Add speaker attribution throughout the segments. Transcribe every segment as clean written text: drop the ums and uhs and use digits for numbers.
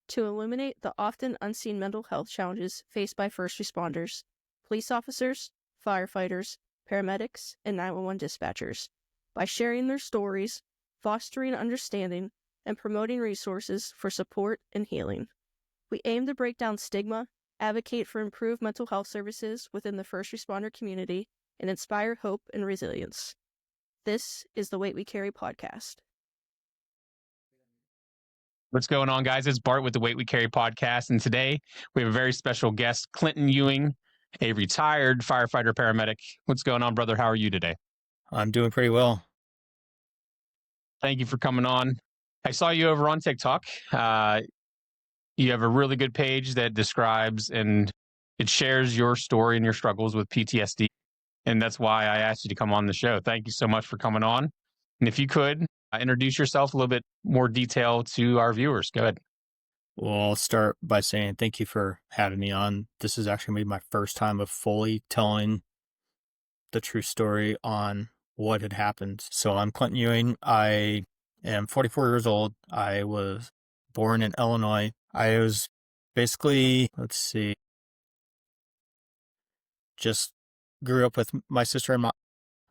Speaker 1: to illuminate the often unseen mental health challenges faced by first responders, police officers, firefighters, paramedics, and 911 dispatchers by sharing their stories, fostering understanding, and promoting resources for support and healing. We aim to break down stigma, advocate for improved mental health services within the first responder community, and inspire hope and resilience. This is the Weight We Carry podcast.
Speaker 2: What's going on, guys? It's Bart with the Weight We Carry podcast, and today we have a very special guest, Clinton Ewing, a retired firefighter paramedic. What's going on, brother? How are you today?
Speaker 3: I'm doing pretty well.
Speaker 2: Thank you for coming on. I saw you over on TikTok. You have a really good page that describes and it shares your story and your struggles with PTSD, and that's why I asked you to come on the show. Thank you so much for coming on. And if you could, introduce yourself a little bit more detail to our viewers. Go ahead.
Speaker 3: Well, I'll start by saying thank you for having me on. This is actually maybe my first time of fully telling the true story on what had happened. So I'm Clinton Ewing. I am 44 years old. I was born in Illinois. I was basically, just grew up with my sister and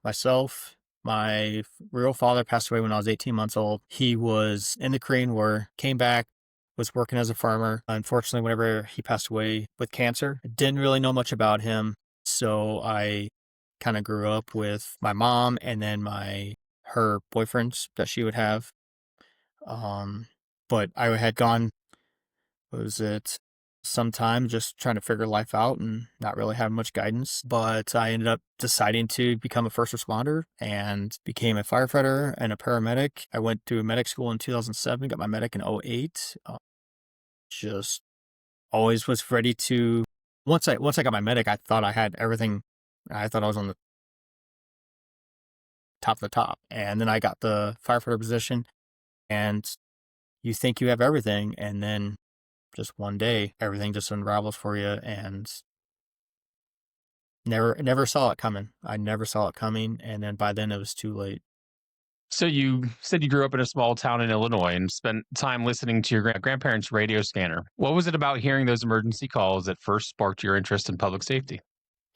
Speaker 3: myself. My real father passed away when I was 18 months old. He was in the Korean War, came back, was working as a farmer. Unfortunately, whenever he passed away with cancer, I didn't really know much about him. So I kind of grew up with my mom and then her boyfriends that she would have. But I had gone, sometime just trying to figure life out and not really having much guidance. But I ended up deciding to become a first responder and became a firefighter and a paramedic. I went to medic school in 2007, got my medic in 2008. Just always was ready to, once I got my medic, I thought I had everything. I thought I was on the top of the top. And then I got the firefighter position and you think you have everything, and then just one day, everything just unravels for you, and never saw it coming. I never saw it coming, and then by then it was too late.
Speaker 2: So you said you grew up in a small town in Illinois and spent time listening to your grandparents' radio scanner. What was it about hearing those emergency calls that first sparked your interest in public safety?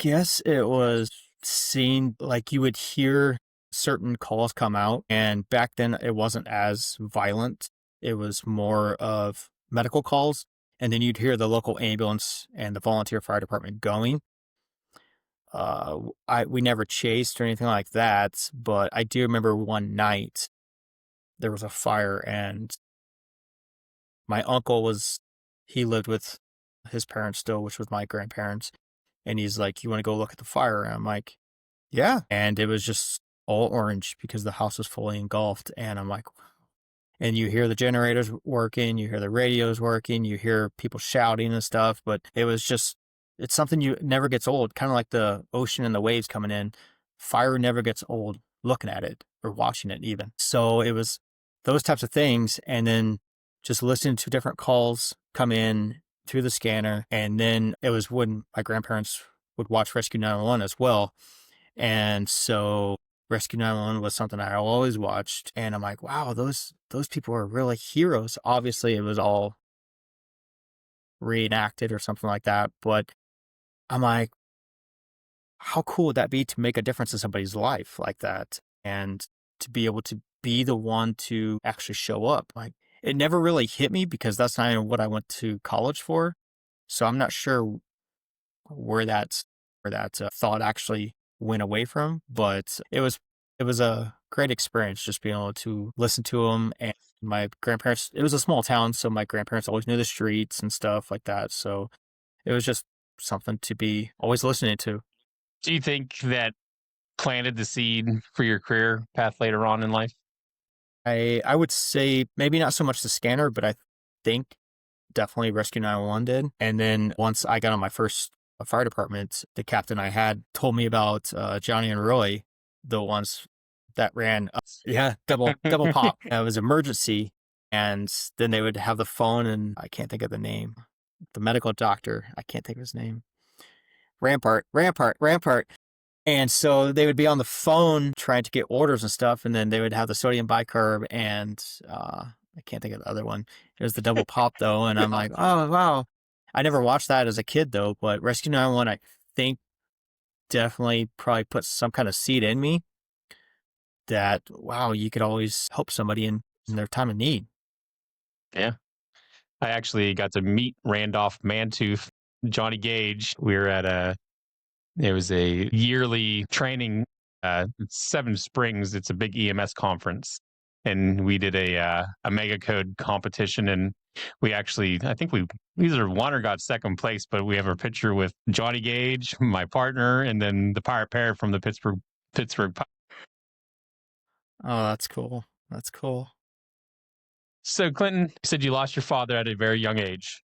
Speaker 3: Guess it was seeing, like, you would hear certain calls come out, and back then it wasn't as violent. It was more of medical calls, and then you'd hear the local ambulance and the volunteer fire department going. We never chased or anything like that, but I do remember one night there was a fire, and my uncle he lived with his parents still, which was my grandparents, and he's like, "You want to go look at the fire?" And I'm like, "Yeah." And it was just all orange because the house was fully engulfed, and I'm like, and you hear the generators working, you hear the radios working, you hear people shouting and stuff, but it's something you never gets old, kind of like the ocean and the waves coming in. Fire never gets old looking at it or watching it even. So it was those types of things, and then just listening to different calls come in through the scanner. And then it was when my grandparents would watch Rescue 911 as well. And so Rescue 911 was something I always watched, and I'm like, wow, those people are really heroes. Obviously, it was all reenacted or something like that, but I'm like, how cool would that be to make a difference in somebody's life like that, and to be able to be the one to actually show up? Like, it never really hit me because that's not even what I went to college for, so I'm not sure where that thought actually went away from, but it was a great experience just being able to listen to them. And my grandparents, it was a small town, so my grandparents always knew the streets and stuff like that. So it was just something to be always listening to.
Speaker 2: Do you think that planted the seed for your career path later on in life?
Speaker 3: I would say maybe not so much the scanner, but I think definitely Rescue 911 did. And then once I got on my first fire department, the captain I had told me about Johnny and Roy, the ones that ran, double pop. It was emergency, and then they would have the phone, and I can't think of the name. The medical doctor, I can't think of his name. Rampart. And so they would be on the phone trying to get orders and stuff, and then they would have the sodium bicarb and I can't think of the other one. It was the double pop though, and I'm like, oh wow. I never watched that as a kid though, but Rescue 911, I think definitely probably put some kind of seed in me that wow, you could always help somebody in their time of need.
Speaker 2: Yeah. I actually got to meet Randolph Mantooth, Johnny Gage. We were at it was a yearly training, Seven Springs. It's a big EMS conference. And we did a mega code competition. And we actually, I think we either won or got second place, but we have a picture with Johnny Gage, my partner, and then the pirate pair from the Pittsburgh.
Speaker 3: Oh, that's cool. That's cool.
Speaker 2: So, Clinton, you said you lost your father at a very young age,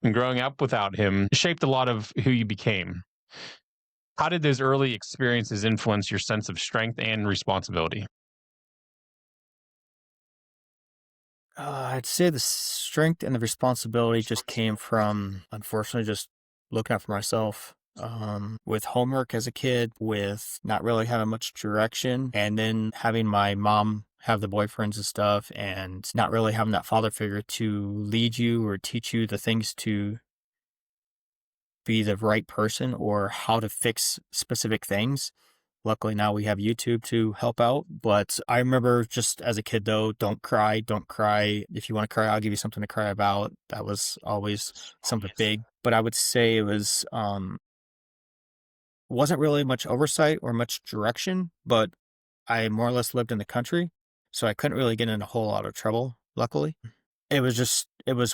Speaker 2: and growing up without him shaped a lot of who you became. How did those early experiences influence your sense of strength and responsibility?
Speaker 3: I'd say the strength and the responsibility just came from, unfortunately, just looking out for myself. With homework as a kid, with not really having much direction, and then having my mom have the boyfriends and stuff, and not really having that father figure to lead you or teach you the things to be the right person or how to fix specific things. Luckily now we have YouTube to help out, but I remember just as a kid though, don't cry, don't cry. If you want to cry, I'll give you something to cry about. That was always something big. But I would say it wasn't really much oversight or much direction, but I more or less lived in the country, so I couldn't really get in a whole lot of trouble, luckily. It was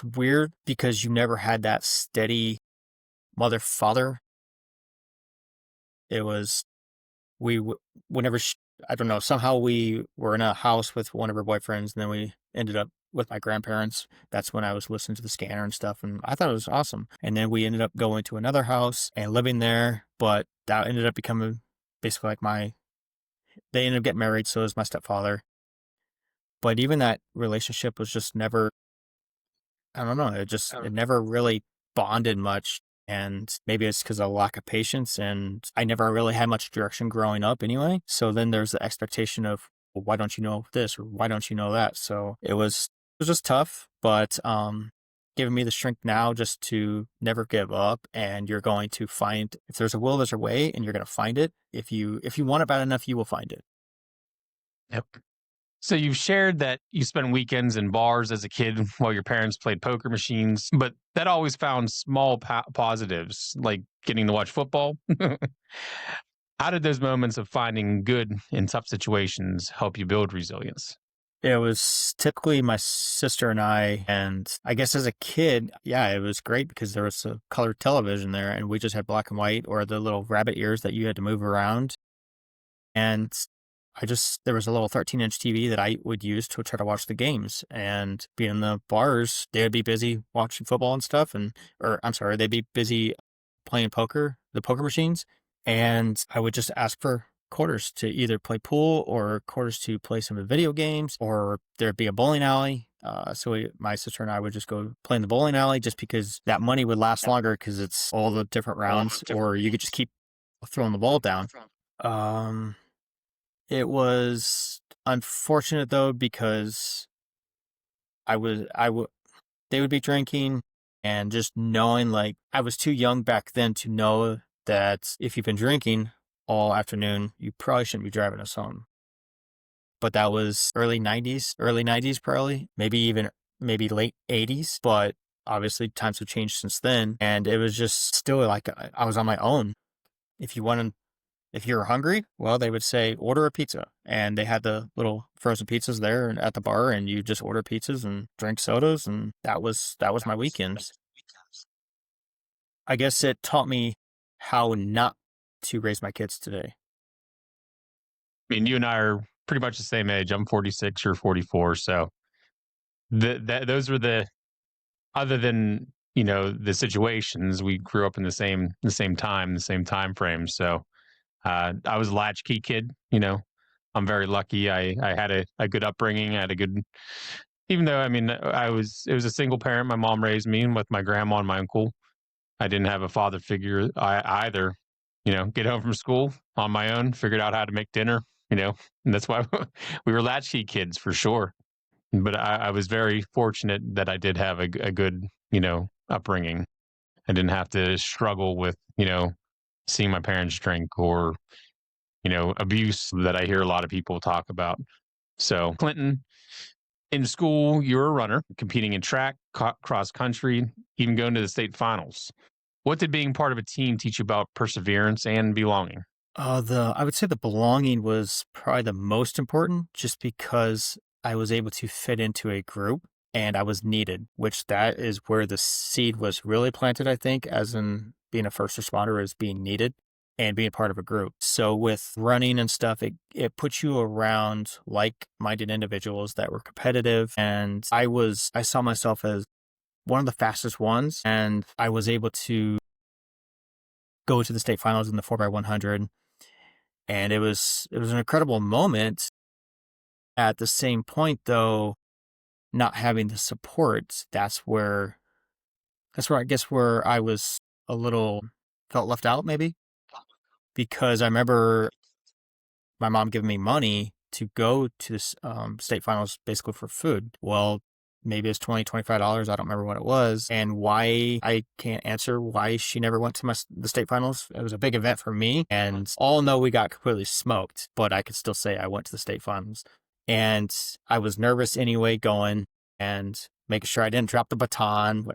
Speaker 3: weird because you never had that steady mother father. It was we whenever I don't know, somehow we were in a house with one of her boyfriends, and then we ended up with my grandparents. That's when I was listening to the scanner and stuff, and I thought it was awesome. And then we ended up going to another house and living there, but that ended up becoming basically like they ended up getting married, so is my stepfather. But even that relationship was just never, I don't know, it never really bonded much. And maybe it's because of lack of patience, and I never really had much direction growing up anyway. So then there's the expectation of, well, why don't you know this or why don't you know that? So it was just tough, but giving me the strength now just to never give up. And you're going to find, if there's a will, there's a way, and you're going to find it. If you want it bad enough, you will find it.
Speaker 2: Yep. So you've shared that you spent weekends in bars as a kid while your parents played poker machines, but that always found small positives, like getting to watch football. How did those moments of finding good in tough situations help you build resilience?
Speaker 3: It was typically my sister and I guess as a kid, yeah, it was great because there was a colored television there, and we just had black and white or the little rabbit ears that you had to move around. And there was a little 13-inch TV that I would use to try to watch the games. And being in the bars, they would be busy watching football and stuff, or I'm sorry, they'd be busy playing poker, the poker machines. And I would just ask for quarters to either play pool or quarters to play some of the video games, or there'd be a bowling alley. My sister and I would just go play in the bowling alley just because that money would last longer because it's all the different rounds, or you could just keep throwing the ball down. It was unfortunate though because I would they would be drinking, and just knowing, like, I was too young back then to know that if you've been drinking all afternoon, you probably shouldn't be driving us home. But that was early 90s probably, maybe late 80s, but obviously times have changed since then, and it was just still like I was on my own. If you wanted If you were hungry, well, they would say, order a pizza. And they had the little frozen pizzas there at the bar, and you just order pizzas and drink sodas. And that was my weekends. I guess it taught me how not to raise my kids today.
Speaker 2: I mean, you and I are pretty much the same age. I'm 46, you're 44. So those were other than, the situations, we grew up in the same time frame. So I was a latchkey kid. I'm very lucky. I had a good upbringing. I had a good, even though, I mean, it was a single parent. My mom raised me, and with my grandma and my uncle. I didn't have a father figure either. Get home from school on my own, figured out how to make dinner, and that's why we were latchkey kids for sure. But I was very fortunate that I did have a good, upbringing. I didn't have to struggle with, seeing my parents drink or, abuse that I hear a lot of people talk about. So, Clinton, in school, you're a runner, competing in track, cross country, even going to the state finals. What did being part of a team teach you about perseverance and belonging?
Speaker 3: I would say the belonging was probably the most important, just because I was able to fit into a group and I was needed, which that is where the seed was really planted, I think, as in being a first responder is being needed and being part of a group. So with running and stuff, it puts you around like-minded individuals that were competitive. And I saw myself as one of the fastest ones, and I was able to go to the state finals in the 4x100. And it was an incredible moment. At the same point, though, not having the support, that's where I guess where I was a little felt left out, maybe, because I remember my mom giving me money to go to this state finals basically for food. Well, maybe it's $25. I don't remember what it was. And why, I can't answer why she never went to the state finals. It was a big event for me. And all know we got completely smoked, but I could still say I went to the state finals. And I was nervous anyway going and making sure I didn't drop the baton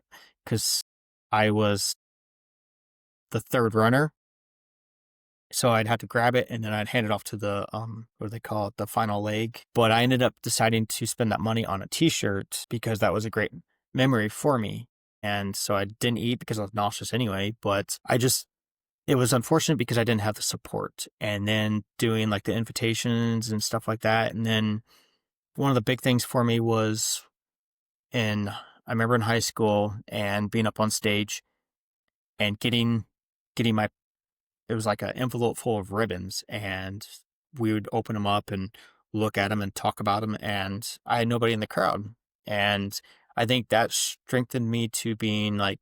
Speaker 3: because I was the third runner. So I'd have to grab it and then I'd hand it off to the, what do they call it, the final leg. But I ended up deciding to spend that money on a t-shirt because that was a great memory for me. And so I didn't eat because I was nauseous anyway, but it was unfortunate because I didn't have the support. And then doing like the invitations and stuff like that. And then one of the big things for me was I remember in high school and being up on stage and getting it was like an envelope full of ribbons, and we would open them up and look at them and talk about them. And I had nobody in the crowd. And I think that strengthened me to being like,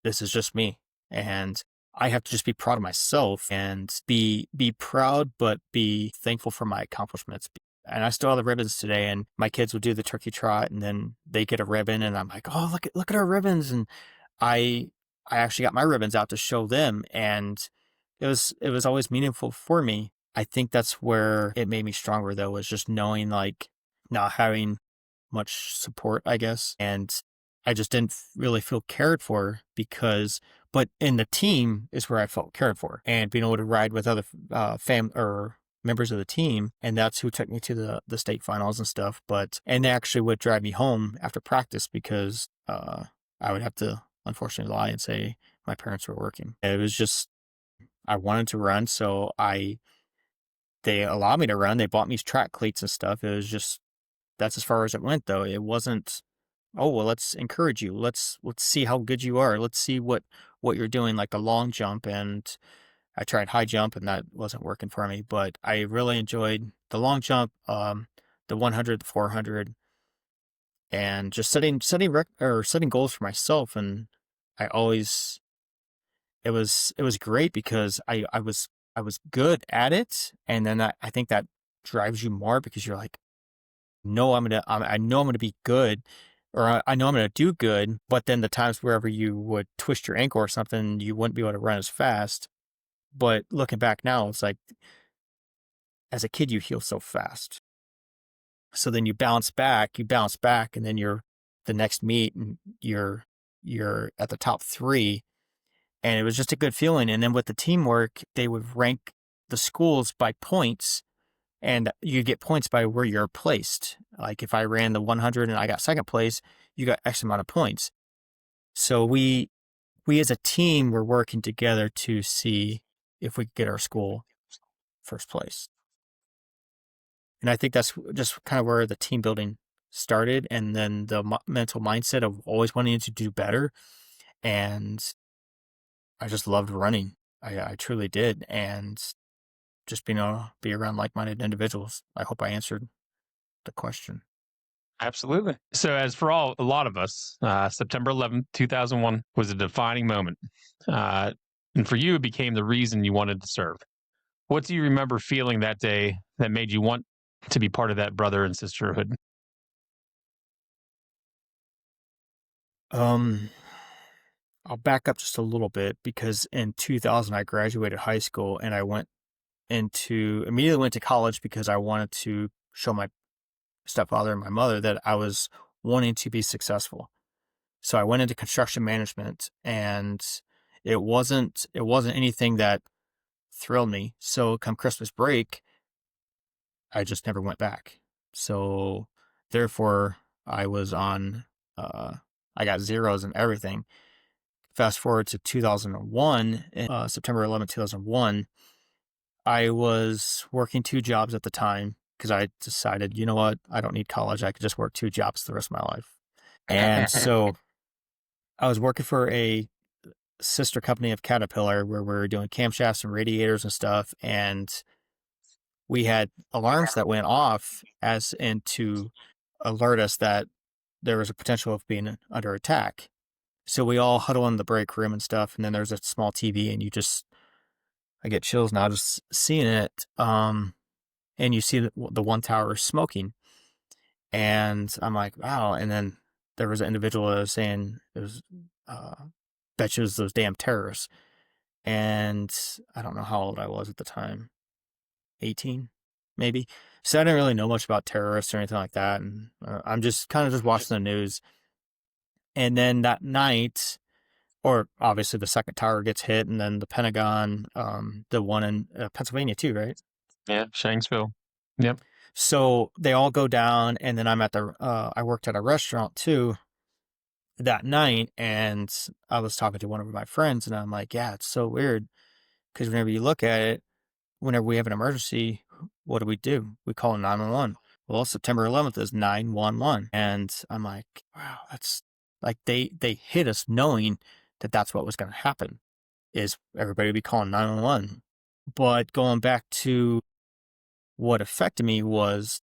Speaker 3: this is just me. And I have to just be proud of myself and be proud, but be thankful for my accomplishments. And I still have the ribbons today, and my kids will do the turkey trot and then they get a ribbon and I'm like, oh, look at our ribbons. And I actually got my ribbons out to show them, and it was always meaningful for me. I think that's where it made me stronger, though, was just knowing like not having much support, I guess, and I just didn't really feel cared for but in the team is where I felt cared for, and being able to ride with other or members of the team, and that's who took me to the state finals and stuff. And they actually would drive me home after practice because I would have to unfortunately lie and say my parents were working. It was just, I wanted to run, so they allowed me to run. They bought me track cleats and stuff. It was just, that's as far as it went, though. It wasn't, oh, well, let's encourage you. Let's see how good you are. Let's see what you're doing, like a long jump. And I tried high jump and that wasn't working for me, but I really enjoyed the long jump, the 100, the 400, and just setting goals for myself. And I always, it was great because I was good at it. And then I think that drives you more because you're like, no, I know I'm going to be good, or I know I'm going to do good. But then the times wherever you would twist your ankle or something, you wouldn't be able to run as fast. But looking back now, it's like, as a kid, you heal so fast. So then you bounce back, and then you're the next meet and you're at the top 3. And it was just a good feeling. And then with the teamwork, they would rank the schools by points, and you get points by where you're placed. Like if I ran the 100 and I got second place, you got X amount of points. So we as a team were working together to see if we could get our school first place. And I think that's just kind of where the team building started. And then the mental mindset of always wanting to do better. And I just loved running. I truly did. And just being able to be around like-minded individuals. I hope I answered the question.
Speaker 2: Absolutely. So as for a lot of us, September 11th, 2001 was a defining moment. And for you, it became the reason you wanted to serve. What do you remember feeling that day that made you want to be part of that brother and sisterhood?
Speaker 3: I'll back up just a little bit because in 2000 I graduated high school and I immediately went to college because I wanted to show my stepfather and my mother that I was wanting to be successful. So I went into construction management, and it wasn't anything that thrilled me. So come Christmas break, I just never went back. So therefore I was on I got zeros and everything. Fast forward to 2001, September 11th, 2001, I was working 2 jobs at the time because I decided, you know what, I don't need college. I could just work 2 jobs the rest of my life. And so I was working for a sister company of Caterpillar where we were doing camshafts and radiators and stuff. And we had alarms that went off as in to alert us that there was a potential of being under attack. So we all huddle in the break room and stuff. And then there's a small TV and I get chills now just seeing it. And you see the one tower smoking. And I'm like, wow. And then there was an individual that was saying it was, bet you it was those damn terrorists. And I don't know how old I was at the time, 18, maybe. So I didn't really know much about terrorists or anything like that. And I'm just kind of just watching the news. And then that night, or obviously the second tower gets hit, and then the Pentagon, the one in Pennsylvania too, right?
Speaker 2: Yeah, Shanksville. Yep.
Speaker 3: So they all go down, and then I worked at a restaurant too that night, and I was talking to one of my friends, and I'm like, yeah, it's so weird, because whenever you look at it, whenever we have an emergency, what do? We call 911. Well, September 11th is 911. And I'm like, wow, that's like they hit us knowing that that's what was going to happen, is everybody would be calling 911. But going back to what affected me was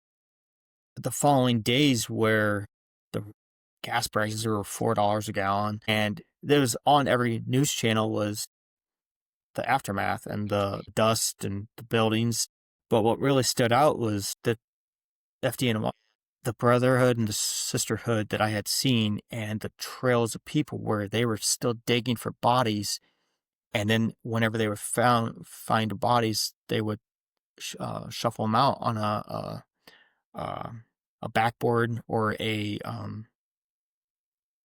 Speaker 3: the following days where the gas prices were $4 a gallon, and there was on every news channel was the aftermath and the dust and the buildings. But what really stood out was the FDN, the Brotherhood and the Sisterhood that I had seen, and the trails of people where they were still digging for bodies. And then whenever they would find bodies, they would shuffle them out on a backboard or a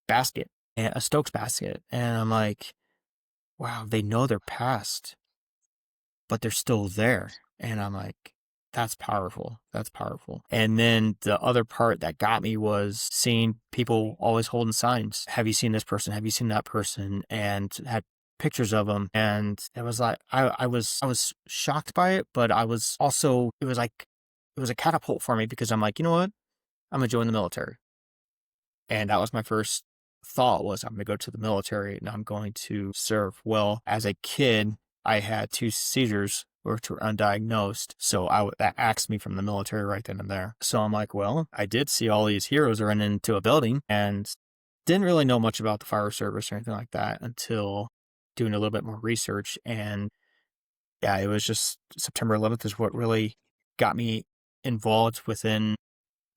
Speaker 3: basket, a Stokes basket. And I'm like, wow, they know their past, but they're still there. And I'm like, that's powerful. That's powerful. And then the other part that got me was seeing people always holding signs. Have you seen this person? Have you seen that person? And had pictures of them. And it was like, I was shocked by it, but I was also, it was a catapult for me, because I'm like, you know what? I'm going to join the military. And that was my first thought, was I'm going to go to the military and I'm going to serve. Well, as a kid, I had 2 seizures which were undiagnosed. So that axed me from the military right then and there. So I'm like, well, I did see all these heroes run into a building, and didn't really know much about the fire service or anything like that until doing a little bit more research. And yeah, it was just September 11th is what really got me involved within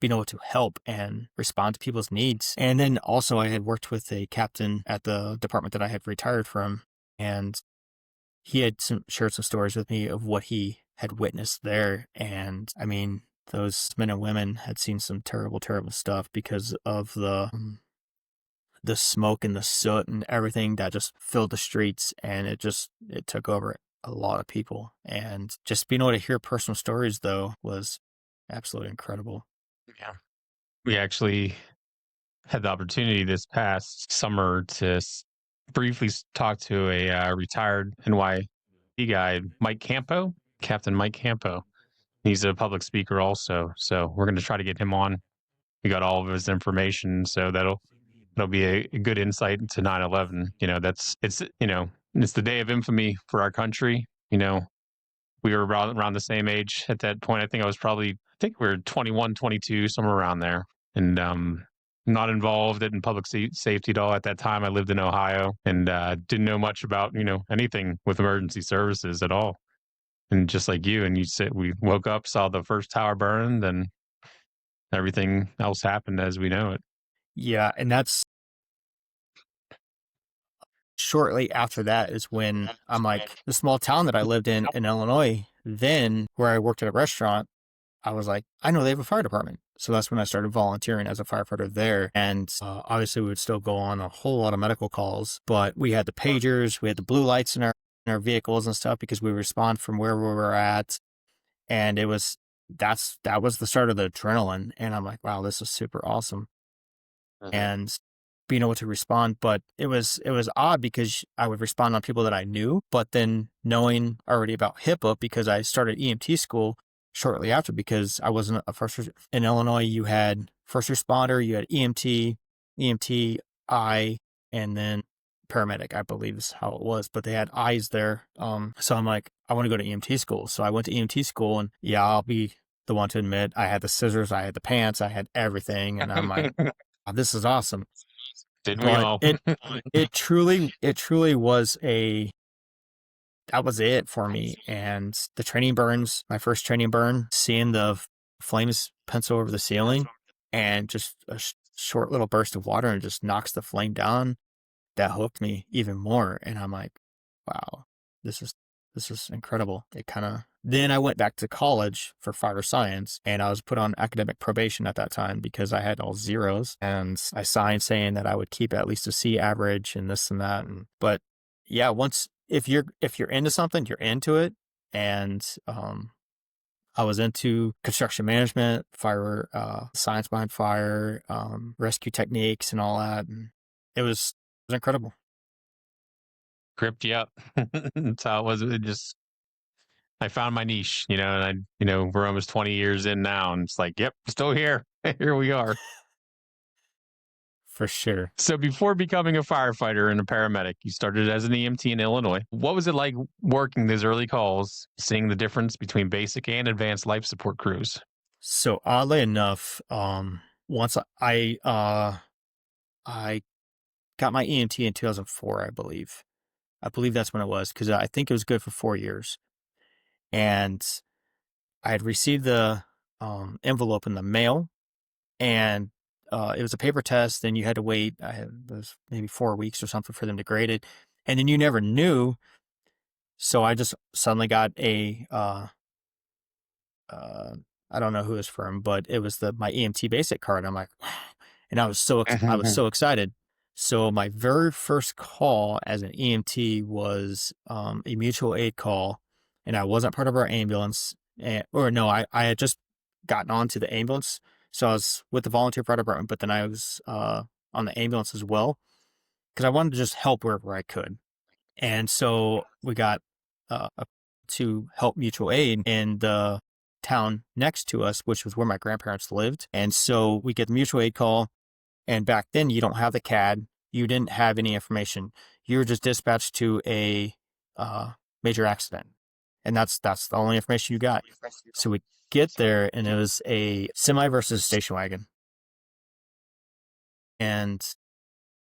Speaker 3: being able to help and respond to people's needs. And then also I had worked with a captain at the department that I had retired from, and he had shared some stories with me of what he had witnessed there. And I mean, those men and women had seen some terrible, terrible stuff because of the smoke and the soot and everything that just filled the streets, and it took over a lot of people. And just being able to hear personal stories, though, was absolutely incredible.
Speaker 2: Yeah. We actually had the opportunity this past summer to briefly talk to a retired NYC guy, Mike Campo, Captain Mike Campo. He's a public speaker also. So we're going to try to get him on. We got all of his information. So that'll be a good insight into 9/11. It's the day of infamy for our country. We were around the same age at that point. I think we were 21, 22, somewhere around there. And not involved in public safety at all at that time. I lived in Ohio and didn't know much about, anything with emergency services at all. And just like you, and you said, we woke up, saw the first tower burn, then everything else happened as we know it.
Speaker 3: Yeah, and that's shortly after that is when I'm like, the small town that I lived in Illinois, then where I worked at a restaurant, I was like, I know they have a fire department. So that's when I started volunteering as a firefighter there. And obviously we would still go on a whole lot of medical calls, but we had the pagers, we had the blue lights in our vehicles and stuff because we respond from where we were at. And that was the start of the adrenaline. And I'm like, wow, this is super awesome. And being able to respond, but it was odd because I would respond on people that I knew, but then knowing already about HIPAA because I started EMT school shortly after because I wasn't a first in Illinois. You had first responder, you had EMT, I, and then paramedic, I believe is how it was, but they had I's there. So I'm like, I want to go to EMT school. So I went to EMT school, and yeah, I'll be the one to admit I had the scissors, I had the pants, I had everything, and I'm like, oh, this is awesome.
Speaker 2: Didn't we all?
Speaker 3: It truly was that was it for me. And the training burns, my first training burn, seeing the flames pencil over the ceiling and just a short little burst of water and just knocks the flame down, that hooked me even more. And I'm like, wow, this is incredible. Then I went back to college for fire science, and I was put on academic probation at that time because I had all zeros, and I signed saying that I would keep at least a C average and this and that. But yeah, if you're into something, you're into it. And I was into construction management, fire, science behind fire, rescue techniques and all that. And it was incredible.
Speaker 2: Gripped you up. That's how it was. I found my niche, and we're almost 20 years in now, and it's like, yep, still here. Here we are.
Speaker 3: For sure.
Speaker 2: So before becoming a firefighter and a paramedic, you started as an EMT in Illinois. What was it like working these early calls, seeing the difference between basic and advanced life support crews?
Speaker 3: So oddly enough, once I got my EMT in 2004, I believe. I believe that's when it was, because I think it was good for 4 years. And I had received the envelope in the mail, and it was a paper test, and you had to wait. It was maybe 4 weeks or something for them to grade it, and then you never knew. So I just suddenly got a I don't know who it was from, but it was my EMT basic card. I'm like, wow. And I was so excited. So my very first call as an EMT was a mutual aid call, and I wasn't part of our ambulance. I had just gotten onto the ambulance. So I was with the volunteer fire department, but then I was on the ambulance as well because I wanted to just help wherever I could. And so we got to help mutual aid in the town next to us, which was where my grandparents lived. And so we get the mutual aid call. And back then, you don't have the CAD. You didn't have any information. You were just dispatched to a major accident. And that's the only information you got. So we get there, and it was a semi versus a station wagon. And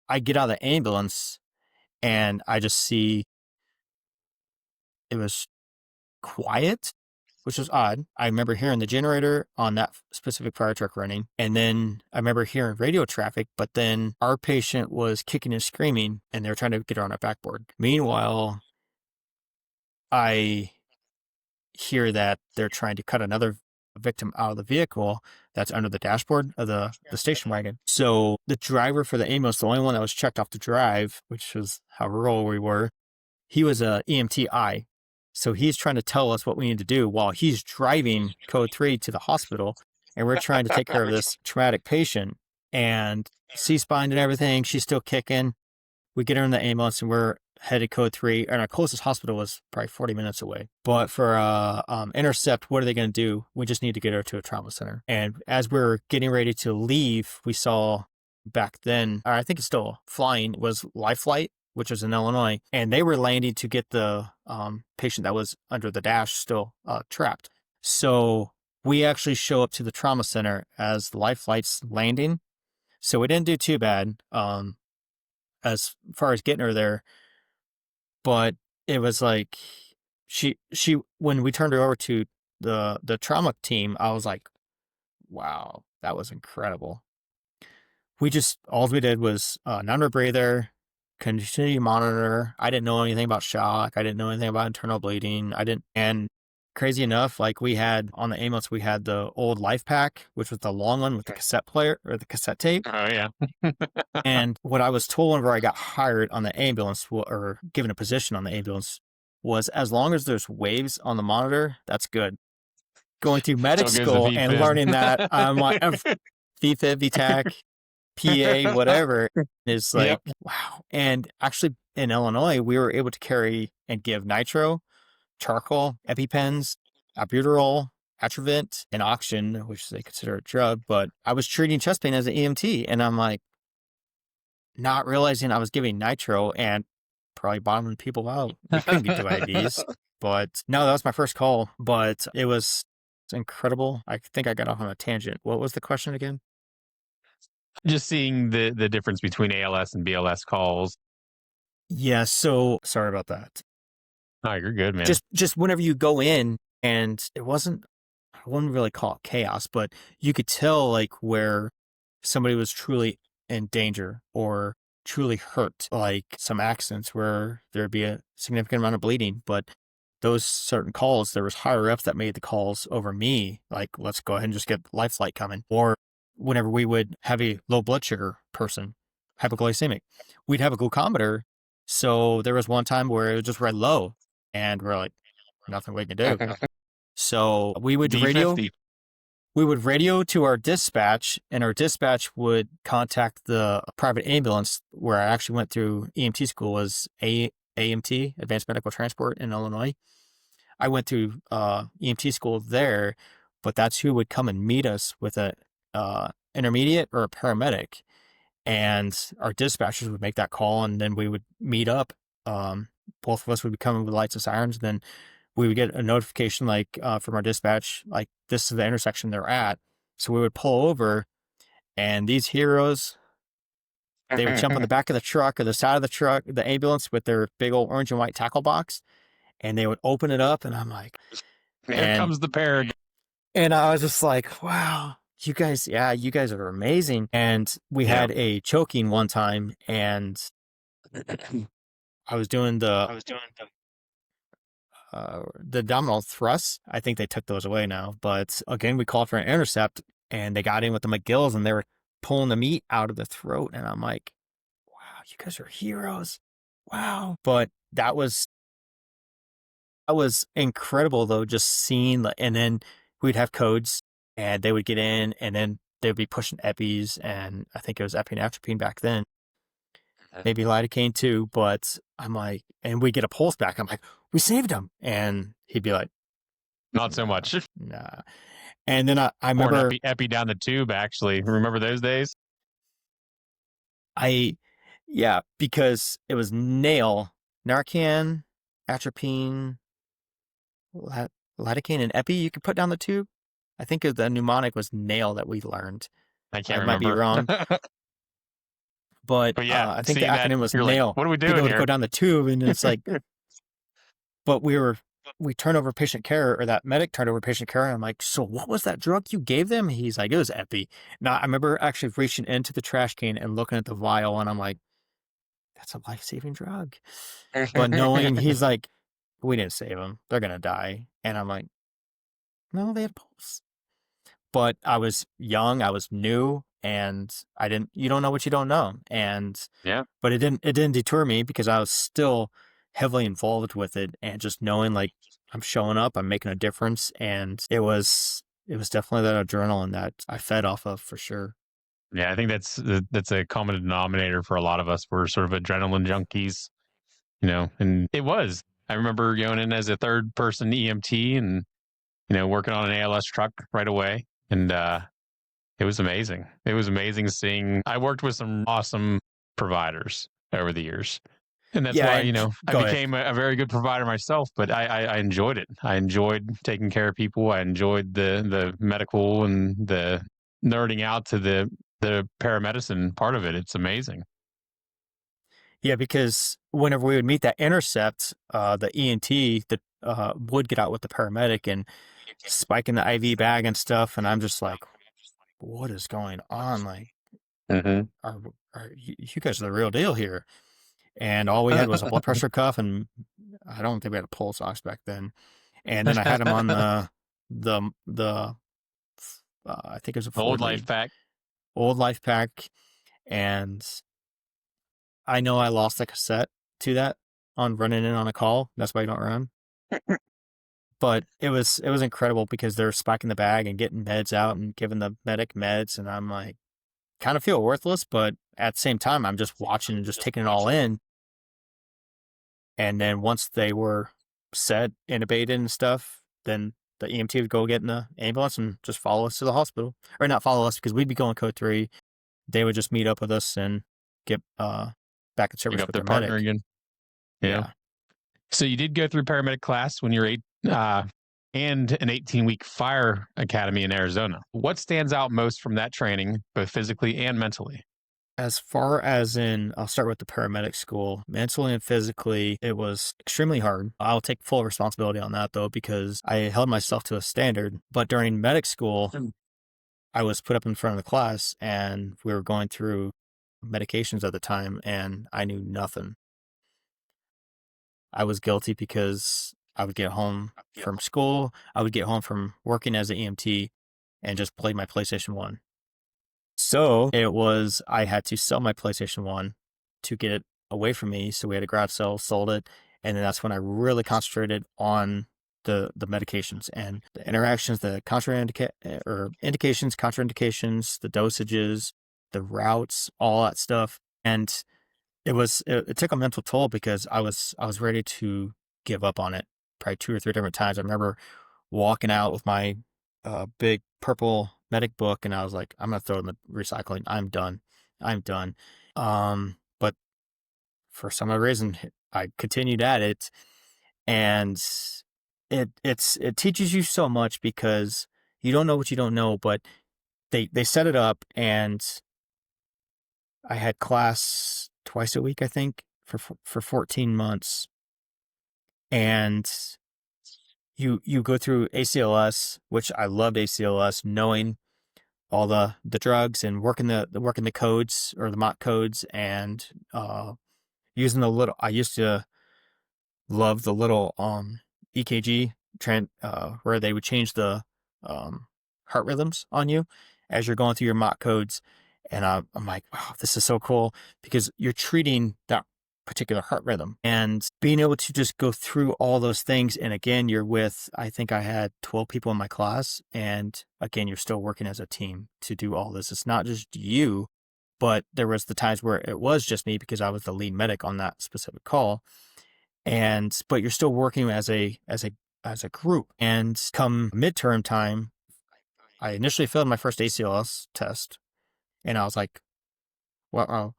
Speaker 3: I get out of the ambulance, and I just see it was quiet, which was odd. I remember hearing the generator on that specific fire truck running. And then I remember hearing radio traffic, but then our patient was kicking and screaming, and they were trying to get her on a backboard. Meanwhile, I hear that they're trying to cut another victim out of the vehicle that's under the dashboard of the station wagon. So the driver for the ambulance, the only one that was checked off to drive, which was how rural we were, he was a EMTI. So he's trying to tell us what we need to do while he's driving code 3 to the hospital, and we're trying to take care of this traumatic patient, and C-spine and everything. She's still kicking. We get her in the ambulance, and we're headed code 3, and our closest hospital was probably 40 minutes away. But for intercept, what are they going to do? We just need to get her to a trauma center. And as we're getting ready to leave, we saw back then, or I think it's still flying, was Life Flight, which was in Illinois, and they were landing to get the patient that was under the dash still trapped. So we actually show up to the trauma center as the Life Flight's landing. So we didn't do too bad as far as getting her there, but it was like she when we turned her over to the trauma team, I was like, wow, that was incredible. All we did was non-rebreather, continue to monitor. I didn't know anything about shock. I didn't know anything about internal bleeding. And crazy enough, like we had on the ambulance, we had the old life pack, which was the long one with the cassette player or the cassette tape.
Speaker 2: Oh yeah.
Speaker 3: And what I was told whenever I got hired on the ambulance or given a position on the ambulance was, as long as there's waves on the monitor, that's good. Going through medic
Speaker 2: So goes the
Speaker 3: school and
Speaker 2: VFib.
Speaker 3: learning that, I'm like, VFib, VTAC, PA, whatever, is like, wow. And actually in Illinois, we were able to carry and give nitro, charcoal, EpiPens, albuterol, Atrovent, and oxygen, which they consider a drug. But I was treating chest pain as an EMT, and I'm like, not realizing I was giving nitro and probably bottoming people out. We couldn't get to IVs. But no, that was my first call. But it was incredible. I think I got off on a tangent. What was the question again?
Speaker 2: Just seeing the difference between ALS and BLS calls.
Speaker 3: Yeah, so sorry about that.
Speaker 2: Oh, you're good, man.
Speaker 3: Just whenever you go in, and I wouldn't really call it chaos, but you could tell like where somebody was truly in danger or truly hurt, like some accidents where there'd be a significant amount of bleeding. But those certain calls, there was higher ups that made the calls over me, like, let's go ahead and just get life flight coming. Or whenever we would have a low blood sugar person, hypoglycemic, we'd have a glucometer. So there was one time where it was just read low, and we're like, nothing we can do. So we would
Speaker 2: D50.
Speaker 3: radio to our dispatch, and our dispatch would contact the private ambulance where I actually went through EMT school, was AMT, Advanced Medical Transport in Illinois. I went through EMT school there, but that's who would come and meet us with a intermediate or a paramedic. And our dispatchers would make that call, and then we would meet up. Both of us would be coming with lights and sirens. And then we would get a notification like from our dispatch, like, this is the intersection they're at. So we would pull over, and these heroes, they would jump on the back of the truck or the side of the truck, the ambulance, with their big old orange and white tackle box, and they would open it up, and I'm like,
Speaker 2: Here comes the Paragon.
Speaker 3: and I was just like, wow, you guys are amazing. And we had a choking one time, and I was doing the abdominal thrusts. I think they took those away now. But again, we called for an intercept, and they got in with the McGills, and they were pulling the meat out of the throat. And I'm like, wow, you guys are heroes. Wow. But that was incredible, though, just seeing, and then we'd have codes, and they would get in, and then they would be pushing epis, and I think it was epi and atropine back then. Maybe lidocaine too, but I'm like, and we get a pulse back. I'm like, we saved him. And he'd be like,
Speaker 2: not so much.
Speaker 3: Nah. And then I remember
Speaker 2: or an epi down the tube, actually. Remember those days?
Speaker 3: Because it was nail, Narcan, atropine, lidocaine, and epi you could put down the tube. I think the mnemonic was nail that we learned.
Speaker 2: I can't
Speaker 3: remember. Might be wrong. But yeah, I think the acronym was nail.
Speaker 2: Like, what are we doing
Speaker 3: here?
Speaker 2: Here?
Speaker 3: Go down the tube, and it's like, but we turned over patient care, or that medic turned over patient care. And I'm like, so what was that drug you gave them? He's like, it was epi. Now I remember actually reaching into the trash can and looking at the vial, and I'm like, that's a life-saving drug. But knowing, he's like, we didn't save them. They're going to die. And I'm like, no, they had pulse. But I was young, I was new, and you don't know what you don't know. And but it didn't deter me, because I was still heavily involved with it, and just knowing like I'm showing up, I'm making a difference. And it was definitely that adrenaline that I fed off of, for sure.
Speaker 2: Yeah, I think that's a common denominator for a lot of us. We're sort of adrenaline junkies, and it was. I remember going in as a third person EMT and, working on an ALS truck right away. And it was amazing. It was amazing seeing. I worked with some awesome providers over the years. And that's why, I became a very good provider myself, but I enjoyed it. I enjoyed taking care of people. I enjoyed the medical and the nerding out to the paramedicine part of it. It's amazing.
Speaker 3: Yeah, because whenever we would meet that intercept, the ENT that would get out with the paramedic and spiking the IV bag and stuff, and I'm just like, what is going on? Like, are you guys are the real deal here? and all we had was a blood pressure cuff, and I don't think we had a pulse ox back then. And then I had him on the I think it was a
Speaker 2: Old life pack.
Speaker 3: Old life pack, and I know I lost a cassette to that on running in on a call. That's why you don't run. But it was incredible because they're spiking the bag and getting meds out and giving the medic meds, and I'm like, kind of feel worthless, but at the same time, I'm just watching and just taking it all in. And then once they were set, intubated and stuff, then the EMT would go get in the ambulance and just follow us to the hospital. Or not follow us, because we'd be going code 3. They would just meet up with us and get back in service with their
Speaker 2: partner
Speaker 3: medic.
Speaker 2: again. Yeah. So you did go through paramedic class when you were 8, and an 18-week fire academy in Arizona. What stands out most from that training, both physically and mentally?
Speaker 3: As far as I'll start with the paramedic school. Mentally and physically, it was extremely hard. I'll take full responsibility on that, though, because I held myself to a standard. But during medic school, I was put up in front of the class, and we were going through medications at the time, and I knew nothing. I was guilty because I would get home from school, I would get home from working as an EMT, and just play my PlayStation 1. So it was, I had to sell my PlayStation 1 to get it away from me. So we had a garage sale, sold it. And then that's when I really concentrated on the medications and the interactions, the indications, contraindications, the dosages, the routes, all that stuff. And it took a mental toll because I was ready to give up on it probably 2 or 3 different times. I remember walking out with my big purple medic book, and I was like, I'm gonna throw it in the recycling. I'm done. But for some reason, I continued at it, and it teaches you so much because you don't know what you don't know. But they set it up, and I had class twice a week, I think, for 14 months, and you go through ACLS, which I loved ACLS, knowing all the drugs and working the codes or the mock codes, and using the little. I used to love the little EKG where they would change the heart rhythms on you as you're going through your mock codes, and I'm like, wow, this is so cool because you're treating that particular heart rhythm and being able to just go through all those things. And again, you're with, I think I had 12 people in my class, and again, you're still working as a team to do all this. It's not just you, but there was the times where it was just me because I was the lead medic on that specific call. But you're still working as a group. And come midterm time, I initially failed my first ACLS test, and I was like, wow.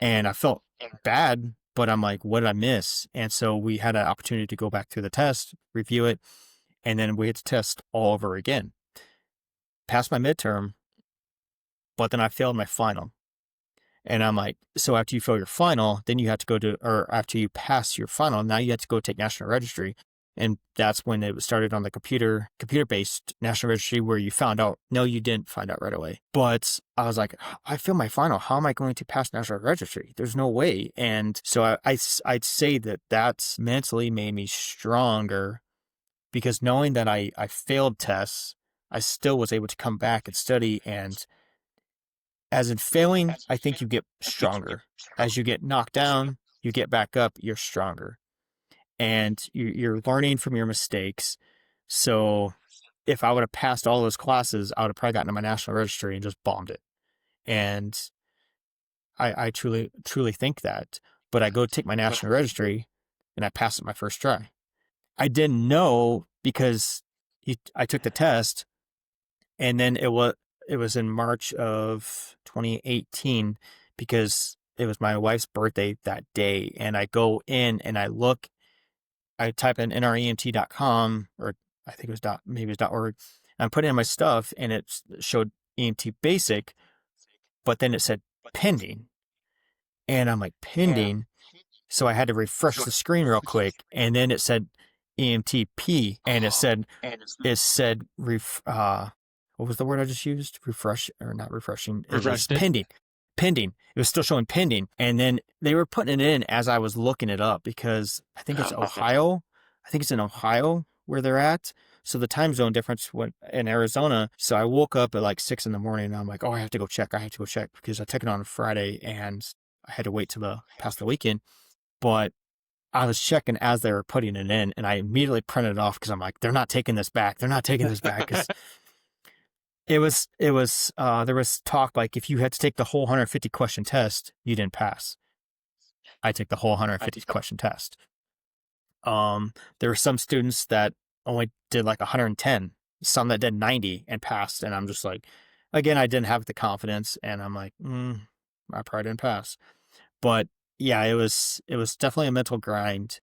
Speaker 3: And I felt bad, but I'm like, what did I miss? And so we had an opportunity to go back through the test, review it, and then we had to test all over again. Passed my midterm, but then I failed my final. And I'm like, so after you fail your final, then you have to go to, or after you pass your final, now you have to go take National Registry. And that's when it started on the computer-based National Registry, where you found out, no, you didn't find out right away. But I was like, I failed my final. How am I going to pass National Registry? There's no way. And so I'd say that mentally made me stronger, because knowing that I failed tests, I still was able to come back and study. And as in failing, I think you get stronger. As you get knocked down, you get back up, you're stronger. And you're learning from your mistakes. So if I would have passed all those classes, I would have probably gotten to my National Registry and just bombed it. And I truly think that. But I go take my National Registry, and I passed it my first try. I didn't know because I took the test, and then it was in March of 2018 because it was my wife's birthday that day. And I go in and I type in nremt.com, or I think it was maybe it was .org. And I'm putting in my stuff, and it showed EMT basic, but then it said pending. And I'm like, pending? So I had to refresh the screen real quick, and then it said EMTP, and it said, what was the word I just used? Refresh, or not refreshing? It was pending. pending. It was still showing pending. And then they were putting it in as I was looking it up because I think it's Ohio. I think it's in Ohio where they're at. So the time zone difference went in Arizona. So I woke up at like 6 a.m. and I'm like, oh, I have to go check because I took it on Friday and I had to wait till past the weekend. But I was checking as they were putting it in, and I immediately printed it off because I'm like, they're not taking this back. They're not taking this back. Because there was talk like if you had to take the whole 150 question test, you didn't pass. I took the whole 150 question test. There were some students that only did like 110, some that did 90 and passed. And I'm just like, again, I didn't have the confidence, and I'm like, I probably didn't pass. But yeah, it was definitely a mental grind.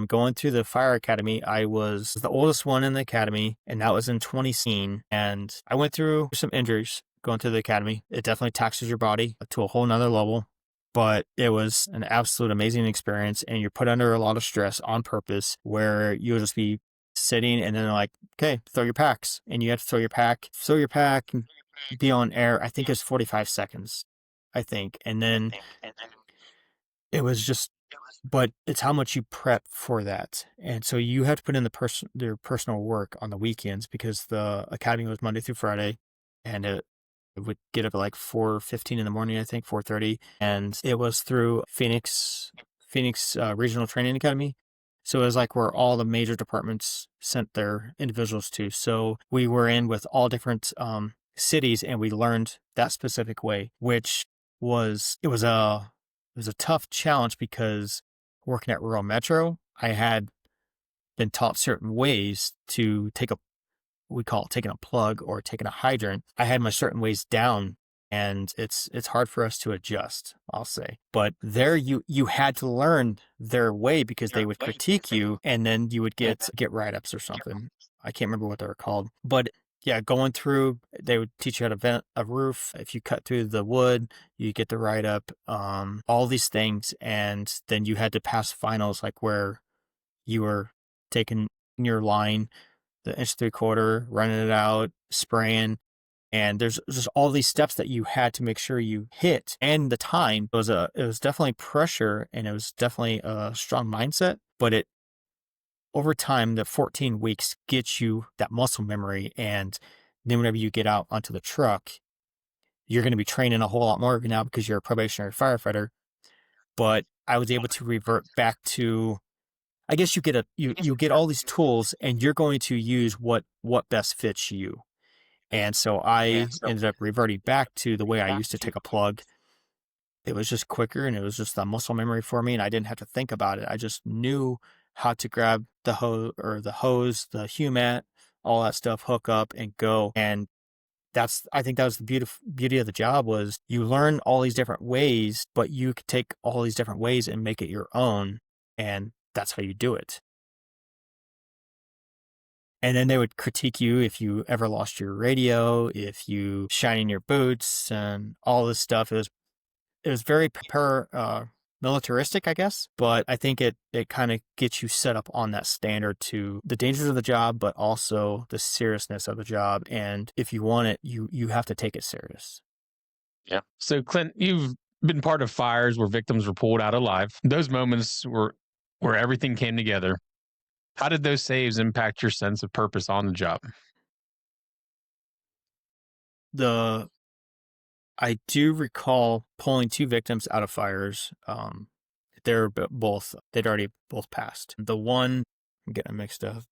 Speaker 3: Going through the fire academy, I was the oldest one in the academy, and that was in 2016. And I went through some injuries going through the academy. It definitely taxes your body to a whole nother level, but it was an absolute amazing experience. And you're put under a lot of stress on purpose, where you'll just be sitting and then like, okay, throw your packs, and you have to throw your pack and be on air. I think it's 45 seconds, and then it was just, but it's how much you prep for that. And so you have to put in their personal work on the weekends, because the academy was Monday through Friday, and it would get up at like 4:15 in the morning, I think 4:30. And it was through Phoenix Regional Training Academy. So it was like where all the major departments sent their individuals to. So we were in with all different cities, and we learned that specific way, which was a tough challenge, because working at Rural Metro, I had been taught certain ways to we call it taking a plug or taking a hydrant. I had my certain ways down, and it's hard for us to adjust, I'll say. But there you had to learn their way, because they would critique you, and then you would get write-ups or something. I can't remember what they were called. But yeah, going through, they would teach you how to vent a roof. If you cut through the wood, you get the write-up, all these things. And then you had to pass finals, like where you were taking your line, the 1.75 inch, running it out, spraying. And there's just all these steps that you had to make sure you hit. And the time it was definitely pressure, and it was definitely a strong mindset, but over time, the 14 weeks gets you that muscle memory. And then whenever you get out onto the truck, you're going to be training a whole lot more now, because you're a probationary firefighter. But I was able to revert back to, I guess you get all these tools, and you're going to use what best fits you. And so I ended up reverting back to the way I used to take a plug. It was just quicker, and it was just a muscle memory for me, and I didn't have to think about it. I just knew how to grab the hose, the humat, all that stuff, hook up and go. And I think that was the beauty of the job, was you learn all these different ways, but you could take all these different ways and make it your own. And that's how you do it. And then they would critique you if you ever lost your radio, if you shining your boots, and all this stuff. It was very militaristic, I guess, but I think it kind of gets you set up on that standard to the dangers of the job, but also the seriousness of the job. And if you want it, you have to take it serious.
Speaker 2: Yeah. So Clint, you've been part of fires where victims were pulled out alive. Those moments where everything came together. How did those saves impact your sense of purpose on the job?
Speaker 3: I do recall pulling 2 victims out of fires. They'd already both passed. The one, I'm getting mixed up.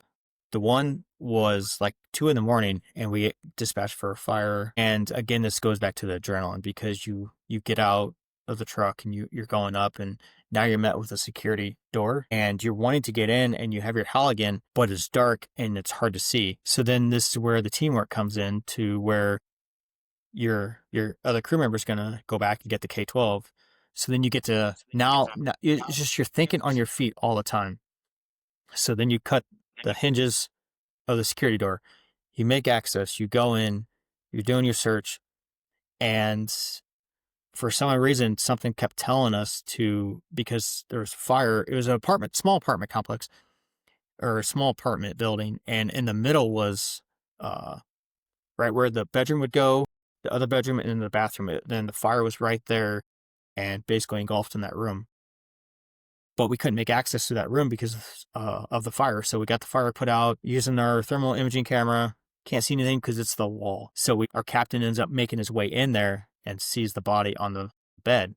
Speaker 3: The one was like 2 a.m, and we dispatched for a fire. And again, this goes back to the adrenaline, because you get out of the truck and you're going up, and now you're met with a security door, and you're wanting to get in, and you have your Halligan, but it's dark and it's hard to see. So then this is where the teamwork comes in, to where your other crew member is going to go back and get the K-12. So then you get to, now it's just, you're thinking on your feet all the time. So then you cut the hinges of the security door, you make access, you go in, you're doing your search. And for some reason, something kept telling us because there was fire. It was an small apartment complex, or a small apartment building. And in the middle was, right where the bedroom would go, the other bedroom and in the bathroom. Then the fire was right there and basically engulfed in that room. But we couldn't make access to that room because of the fire. So we got the fire put out using our thermal imaging camera. Can't see anything because it's the wall. So our captain ends up making his way in there and sees the body on the bed.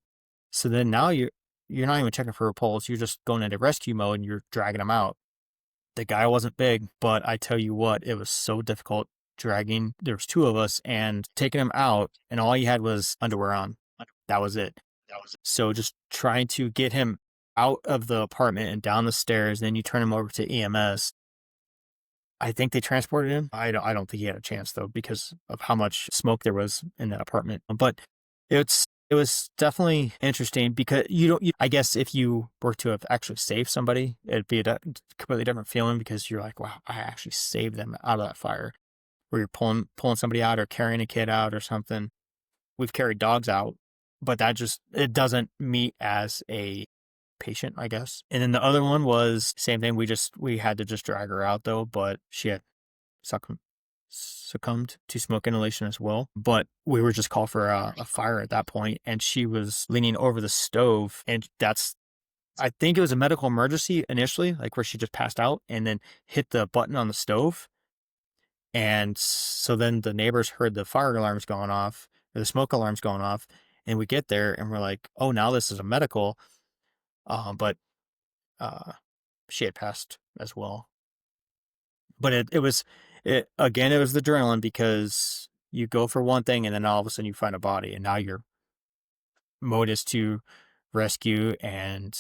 Speaker 3: So then now you're not even checking for a pulse. You're just going into rescue mode and you're dragging him out. The guy wasn't big, but I tell you what, it was so difficult dragging. There was 2 of us and taking him out, and all he had was underwear on. That was it. So just trying to get him out of the apartment and down the stairs. Then you turn him over to EMS. I think they transported him. I don't think he had a chance though because of how much smoke there was in that apartment. But it was definitely interesting because I guess if you were to have actually saved somebody, it'd be a completely different feeling because you're like, wow, I actually saved them out of that fire. Where you're pulling somebody out or carrying a kid out or something. We've carried dogs out, but it doesn't meet as a patient, I guess. And then the other one was same thing. We had to just drag her out though, but she had succumbed to smoke inhalation as well. But we were just called for a fire at that point, and she was leaning over the stove, and I think it was a medical emergency initially, like where she just passed out and then hit the button on the stove. And so then the neighbors heard the fire alarms going off, or the smoke alarms going off, and we get there and we're like, oh, now this is a medical. But she had passed as well. But it was the adrenaline because you go for one thing and then all of a sudden you find a body, and now your mode is to rescue and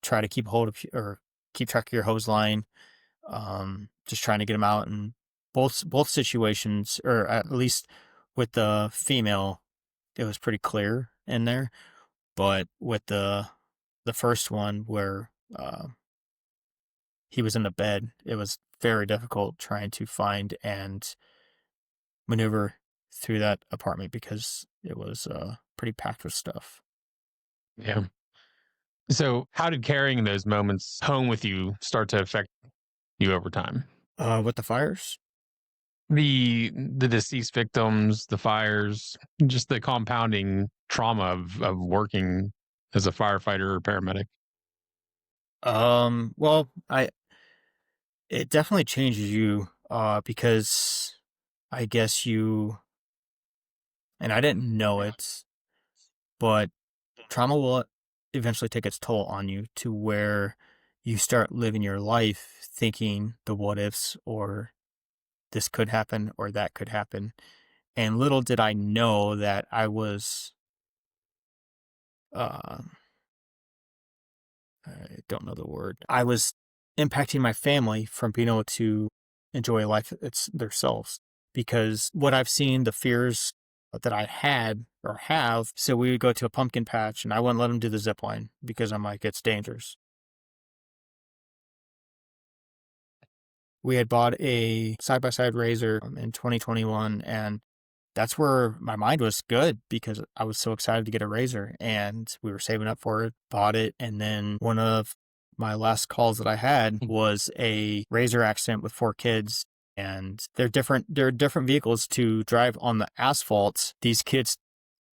Speaker 3: try to keep track of your hose line. Just trying to get them out. And both situations, or at least with the female, it was pretty clear in there. But with the first one where he was in the bed, it was very difficult trying to find and maneuver through that apartment because it was pretty packed with stuff.
Speaker 2: Yeah. So how did carrying those moments home with you start to affect you over time?
Speaker 3: With the fires?
Speaker 2: The deceased victims, the fires, just the compounding trauma of working as a firefighter or paramedic.
Speaker 3: Well, it definitely changes you, because I guess and I didn't know it, but trauma will eventually take its toll on you to where you start living your life thinking the what ifs, or this could happen or that could happen. And little did I know that I was, I don't know the word. I was impacting my family from being able to enjoy life themselves. Because what I've seen, the fears that I had or have, so we would go to a pumpkin patch and I wouldn't let them do the zip line because I'm like, it's dangerous. We had bought a side-by-side razor in 2021, and that's where my mind was good because I was so excited to get a razor, and we were saving up for it, bought it, and then one of my last calls that I had was a razor accident with 4 kids, and they're different vehicles to drive on the asphalt. These kids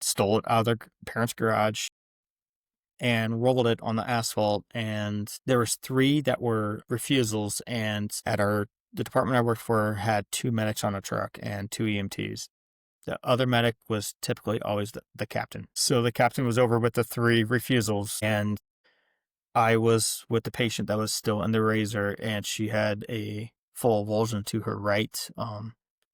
Speaker 3: stole it out of their parents' garage and rolled it on the asphalt, and there was 3 that were refusals, and the department I worked for had 2 medics on a truck and 2 EMTs. The other medic was typically always the captain. So the captain was over with the 3 refusals, and I was with the patient that was still in the razor, and she had a full avulsion to her right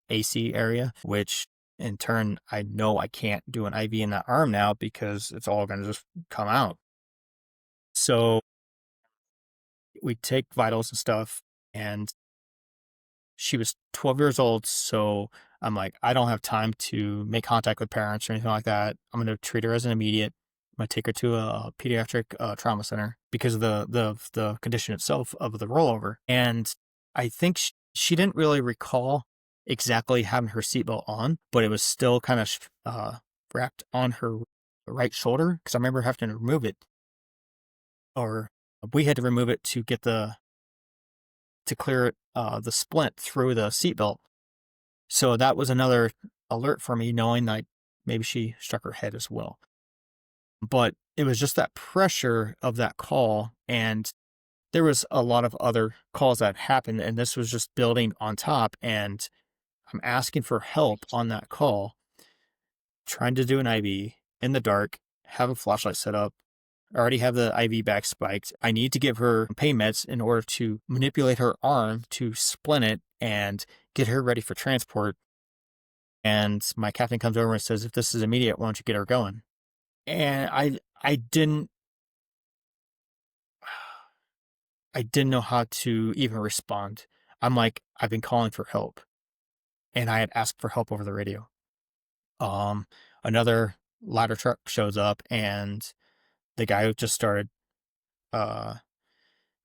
Speaker 3: AC area, which in turn, I know I can't do an IV in that arm now because it's all going to just come out. So we take vitals and stuff, and she was 12 years old. So I'm like, I don't have time to make contact with parents or anything like that. I'm going to treat her as an immediate. I'm going to take her to a pediatric trauma center because of the condition itself of the rollover. And I think she didn't really recall exactly having her seatbelt on, but it was still kind of wrapped on her right shoulder because I remember having to remove it, or we had to remove it to get to clear the splint through the seatbelt. So that was another alert for me, knowing that maybe she struck her head as well. But it was just that pressure of that call, and there was a lot of other calls that happened, and this was just building on top, and I'm asking for help on that call, trying to do an IV in the dark, have a flashlight set up, already have the IV back spiked. I need to give her pain meds in order to manipulate her arm to splint it and get her ready for transport. And my captain comes over and says, if this is immediate, why don't you get her going? And I didn't know how to even respond. I'm like, I've been calling for help, and I had asked for help over the radio. Another ladder truck shows up, and the guy who just started, I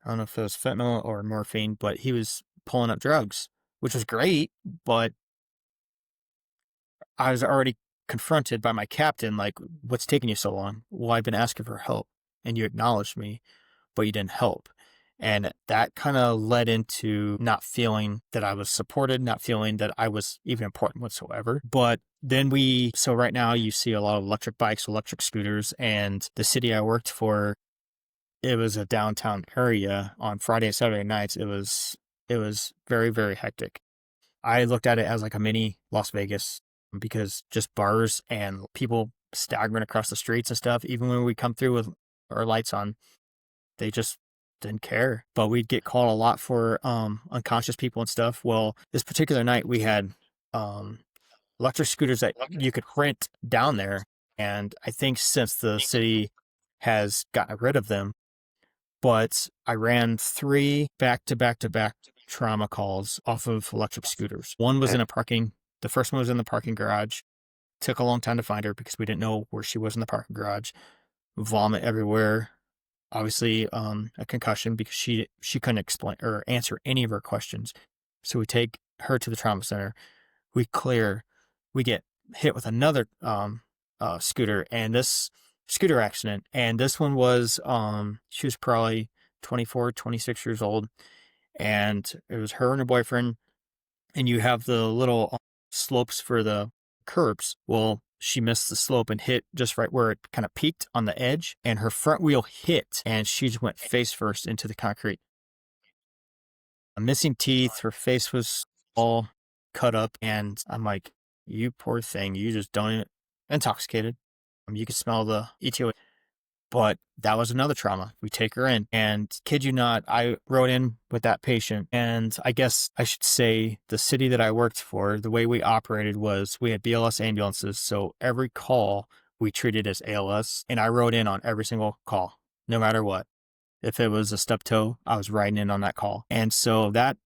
Speaker 3: don't know if it was fentanyl or morphine, but he was pulling up drugs, which was great, but I was already confronted by my captain, like, what's taking you so long? Well, I've been asking for help, and you acknowledged me, but you didn't help. And that kind of led into not feeling that I was supported, not feeling that I was even important whatsoever. But then so right now you see a lot of electric bikes, electric scooters, and the city I worked for, it was a downtown area. On Friday and Saturday nights, it was very, very hectic. I looked at it as like a mini Las Vegas, because just bars and people staggering across the streets and stuff. Even when we come through with our lights on, they just didn't care. But we'd get called a lot for unconscious people and stuff. Well, this particular night we had electric scooters that you could rent down there, and I think since the city has gotten rid of them, but I ran 3 back-to-back-to-back trauma calls off of electric scooters. One was the first one was in the parking garage. Took a long time to find her because we didn't know where she was in the parking garage. Vomit everywhere. Obviously, a concussion because she couldn't explain or answer any of her questions. So we take her to the trauma center. We clear. We get hit with another scooter, and this scooter accident. And this one was, she was probably 24, 26 years old. And it was her and her boyfriend. And you have the little slopes for the curbs. Well, she missed the slope and hit just right where it kind of peaked on the edge, and her front wheel hit, and she just went face first into the concrete. Missing teeth, her face was all cut up, and I'm like, you poor thing, you just don't even, intoxicated. You could smell the ETO. But that was another trauma. We take her in, and kid you not, I rode in with that patient. And I guess I should say the city that I worked for, the way we operated was we had BLS ambulances. So every call we treated as ALS, and I rode in on every single call, no matter what. If it was a stub toe, I was riding in on that call. And so that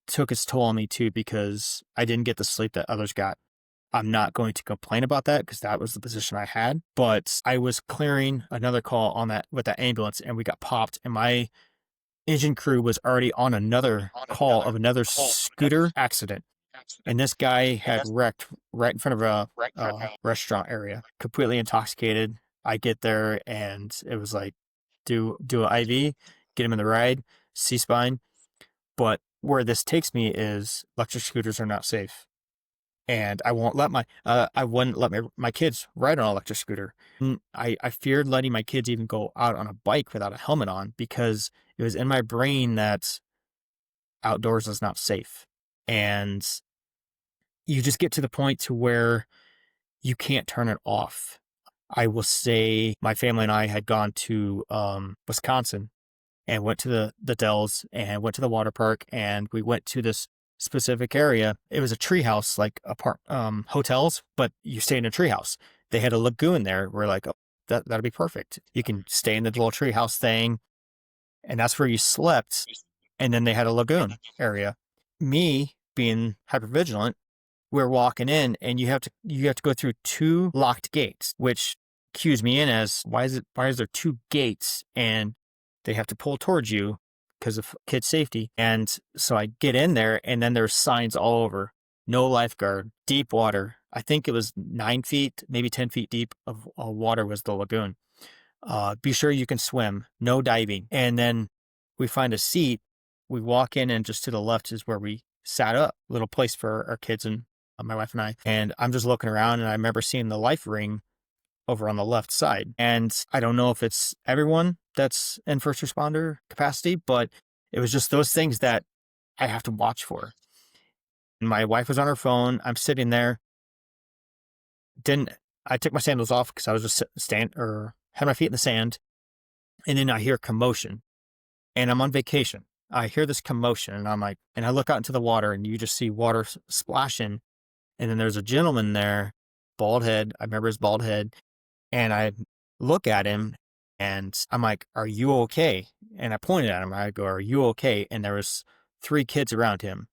Speaker 3: took its toll on me too, because I didn't get the sleep that others got. I'm not going to complain about that because that was the position I had, but I was clearing another call on that with that ambulance, and we got popped, and my engine crew was already on another call of another scooter accident. And this guy had wrecked right in front of a restaurant area, completely intoxicated. I get there, and it was like, do an IV, get him in the ride, C-spine. But where this takes me is electric scooters are not safe. And I won't let I wouldn't let my kids ride on an electric scooter. I feared letting my kids even go out on a bike without a helmet on, because it was in my brain that outdoors is not safe. And you just get to the point to where you can't turn it off. I will say my family and I had gone to Wisconsin and went to the Dells and went to the water park, and we went to this specific area. It was a treehouse, like hotels, but you stay in a treehouse. They had a lagoon there. We're like, oh, that'd be perfect. You can stay in the little treehouse thing, and that's where you slept. And then they had a lagoon area. Me being hypervigilant, we're walking in, and you have to go through 2 locked gates, which cues me in as why is there 2 gates and they have to pull towards you because of kid safety. And so I get in there, and then there's signs all over. No lifeguard, deep water. I think it was 9 feet, maybe 10 feet deep of water was the lagoon. Be sure you can swim, no diving. And then we find a seat. We walk in, and just to the left is where we sat up, little place for our kids and my wife and I, and I'm just looking around and I remember seeing the life ring over on the left side. And I don't know if it's everyone that's in first responder capacity, but it was just those things that I have to watch for. And my wife was on her phone. I'm sitting there. I took my sandals off because I was just had my feet in the sand. And then I hear commotion and I'm on vacation. I hear this commotion and I'm like, and I look out into the water and you just see water splashing. And then there's a gentleman there, bald head. I remember his bald head. And I look at him and I'm like, are you okay? And I pointed at him. I go, are you okay? And there was 3 kids around him.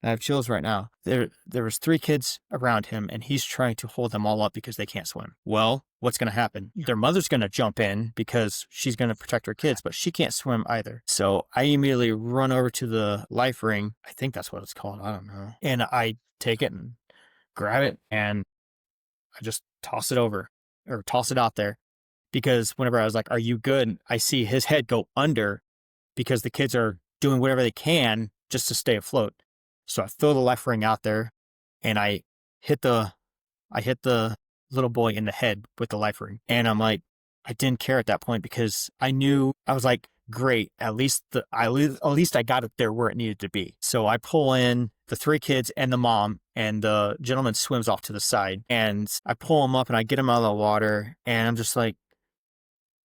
Speaker 3: I have chills right now. There was 3 kids around him and he's trying to hold them all up because they can't swim. Well, what's going to happen? Their mother's going to jump in because she's going to protect her kids, but she can't swim either. So I immediately run over to the life ring. I think that's what it's called. I don't know. And I take it and grab it and I just toss it out there because whenever I was like, are you good? I see his head go under because the kids are doing whatever they can just to stay afloat. So I throw the life ring out there and I hit the little boy in the head with the life ring. And I'm like, I didn't care at that point because I knew, I was like, great, at least I got it there where it needed to be. So I pull in the 3 kids and the mom, and the gentleman swims off to the side. And I pull him up and I get him out of the water. And I'm just like,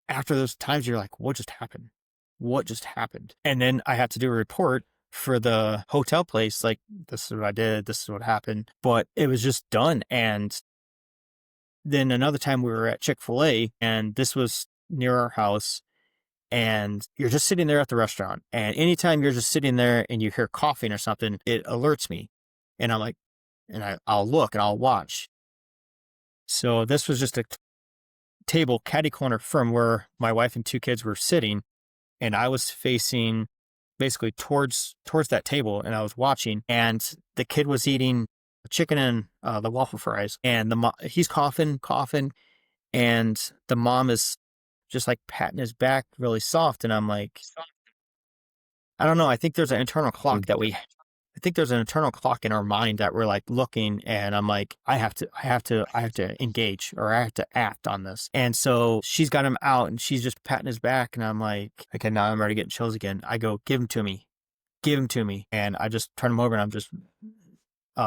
Speaker 3: after those times, you're like, what just happened? What just happened? And then I have to do a report for the hotel place. Like, this is what I did. This is what happened. But it was just done. And then another time we were at Chick-fil-A, and this was near our house. And you're just sitting there at the restaurant. And anytime you're just sitting there and you hear coughing or something, it alerts me. And I'm like, and I'll look and I'll watch. So this was just a table catty corner from where my wife and 2 kids were sitting. And I was facing basically towards that table and I was watching. And the kid was eating chicken and the waffle fries. And he's coughing. And the mom is just like patting his back really soft. And I'm like, I don't know. I think there's an internal clock in our mind that we're like looking, and I'm like, I have to engage, or I have to act on this. And so she's got him out and she's just patting his back. And I'm like, okay, now I'm already getting chills again. I go, give him to me. And I just turn him over and I'm just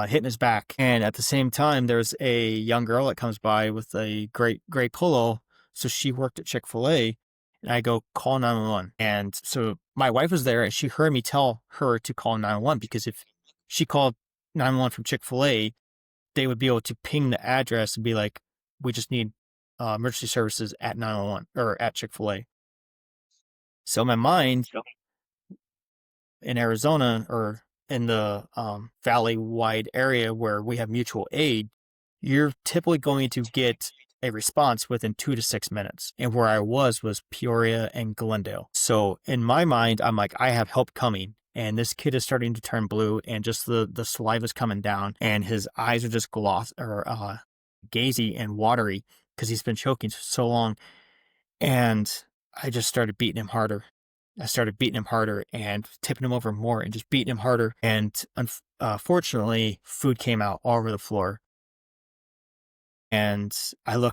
Speaker 3: hitting his back. And at the same time, there's a young girl that comes by with a great gray polo. So she worked at Chick-fil-A, and I go, call 911. And so my wife was there and she heard me tell her to call 911 because if she called 911 from Chick-fil-A, they would be able to ping the address and be like, we just need emergency services at 911 or at Chick-fil-A. So my mind in Arizona, or in the valley-wide area where we have mutual aid, you're typically going to get a response within 2 to 6 minutes. And where I was Peoria and Glendale. So in my mind, I'm like, I have help coming. And this kid is starting to turn blue and just the saliva is coming down and his eyes are just gazy and watery because he's been choking so long. And I just started beating him harder. And tipping him over more and just beating him harder. And fortunately, food came out all over the floor. And I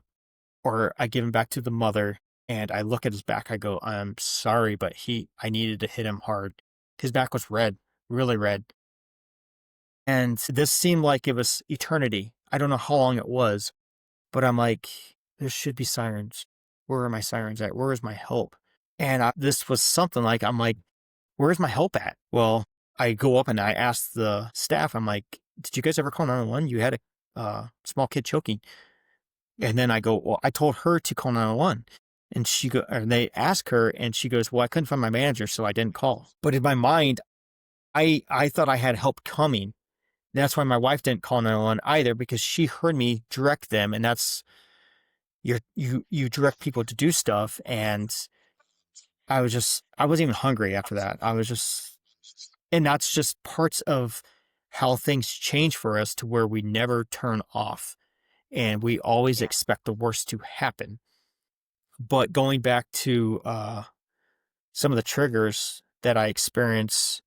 Speaker 3: give him back to the mother and I look at his back. I go, I'm sorry, but I needed to hit him hard. His back was red, really red. And this seemed like it was eternity. I don't know how long it was, but I'm like, there should be sirens. Where are my sirens at? Where is my help? And this was something like, I'm like, where's my help at? Well, I go up and I ask the staff, I'm like, did you guys ever call 911? You had a small kid choking. And then I go, well, I told her to call 911. And they ask her and she goes, well, I couldn't find my manager, so I didn't call. But in my mind, I thought I had help coming. That's why my wife didn't call 911 either, because she heard me direct them. And that's, you direct people to do stuff. And I wasn't even hungry after that. And that's just parts of how things change for us to where we never turn off. And we always expect the worst to happen. But going back to some of the triggers that I experience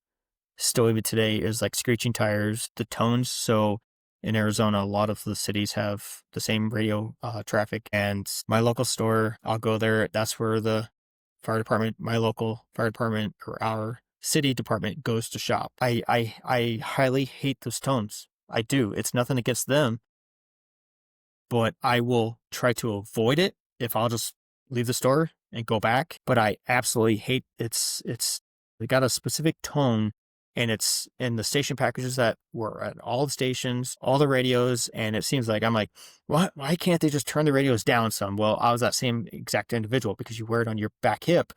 Speaker 3: still even today is like screeching tires, the tones. So in Arizona, a lot of the cities have the same radio traffic. And my local store, I'll go there. That's where the fire department, my local fire department, or our city department goes to shop. I highly hate those tones. I do. It's nothing against them, but I will try to avoid it if I'll just leave the store and go back. But I absolutely hate they got a specific tone, and it's in the station packages that were at all the stations, all the radios. And it seems like I'm like, why can't they just turn the radios down some? Well, I was that same exact individual, because you wear it on your back hip.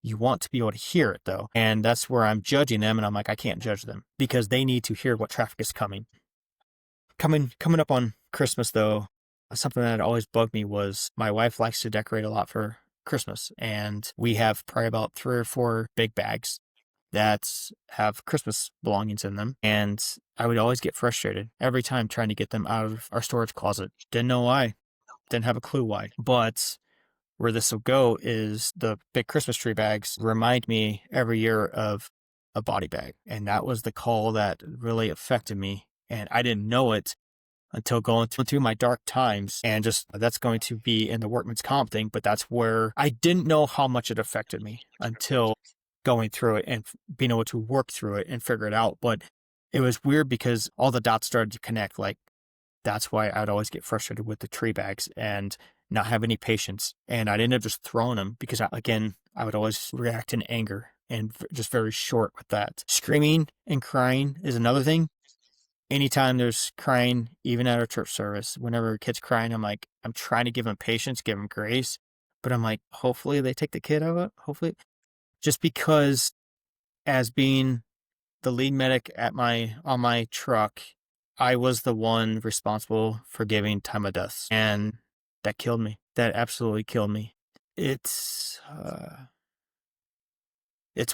Speaker 3: You want to be able to hear it though. And that's where I'm judging them. And I'm like, I can't judge them because they need to hear what traffic is coming. Coming up on Christmas though, something that always bugged me was my wife likes to decorate a lot for Christmas. And we have probably about 3 or 4 big bags that have Christmas belongings in them. And I would always get frustrated every time trying to get them out of our storage closet. Didn't know why. Didn't have a clue why. But where this will go is the big Christmas tree bags remind me every year of a body bag. And that was the call that really affected me. And I didn't know it until going through my dark times. And just that's going to be in the workman's comp thing. But that's where I didn't know how much it affected me until going through it and being able to work through it and figure it out. But it was weird because all the dots started to connect. Like, that's why I'd always get frustrated with the tree bags and not have any patience. And I'd end up just throwing them because, I would always react in anger and just very short with that. Screaming and crying is another thing. Anytime there's crying, even at our church service, whenever a kid's crying, I'm trying to give them patience, give them grace. But I'm like, hopefully they take the kid out of it. Hopefully. Just because as being the lead medic on my truck, I was the one responsible for giving time of death. And that killed me. That absolutely killed me. It's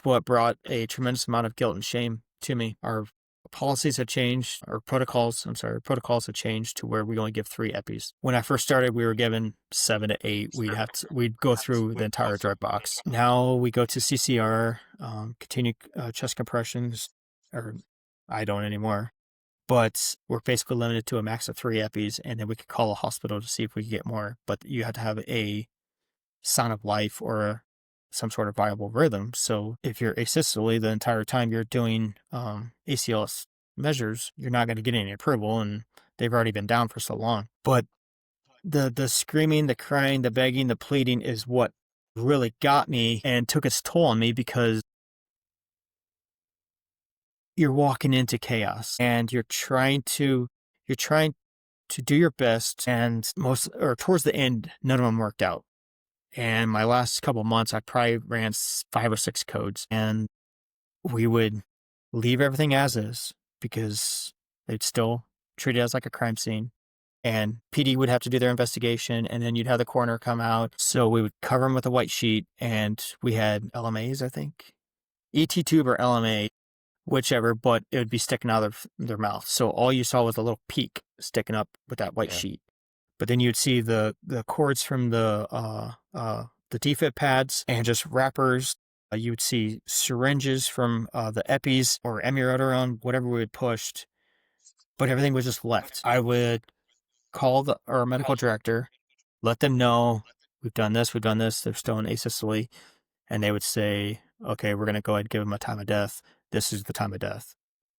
Speaker 3: what brought a tremendous amount of guilt and shame to me. Our policies have changed, protocols have changed to where we only give 3 EPIs. When I first started, we were given 7 to 8. We'd go through the entire drug box. Now we go to CCR, continued chest compressions, or I don't anymore. But we're basically limited to a max of 3 EPIs, and then we could call a hospital to see if we could get more. But you have to have a sign of life or some sort of viable rhythm. So if you're asystole the entire time you're doing ACLS measures, you're not going to get any approval, and they've already been down for so long. But the screaming, the crying, the begging, the pleading is what really got me and took its toll on me, because you're walking into chaos and you're trying to do your best, and towards the end, none of them worked out. And my last couple of months, I probably ran 5 or 6 codes, and we would leave everything as is because they'd still treat it as like a crime scene. And PD would have to do their investigation, and then you'd have the coroner come out. So we would cover them with a white sheet, and we had LMAs, I think. ET tube or LMA, whichever, but it would be sticking out of their mouth. So all you saw was a little peak sticking up with that white sheet. But then you'd see the cords from the defib pads and just wrappers. You would see syringes from the EPIs or amiodarone, whatever we had pushed. But everything was just left. I would call our medical director, let them know, we've done this, they're still in asystole. And they would say, okay, we're going to go ahead and give them a time of death. This is the time of death.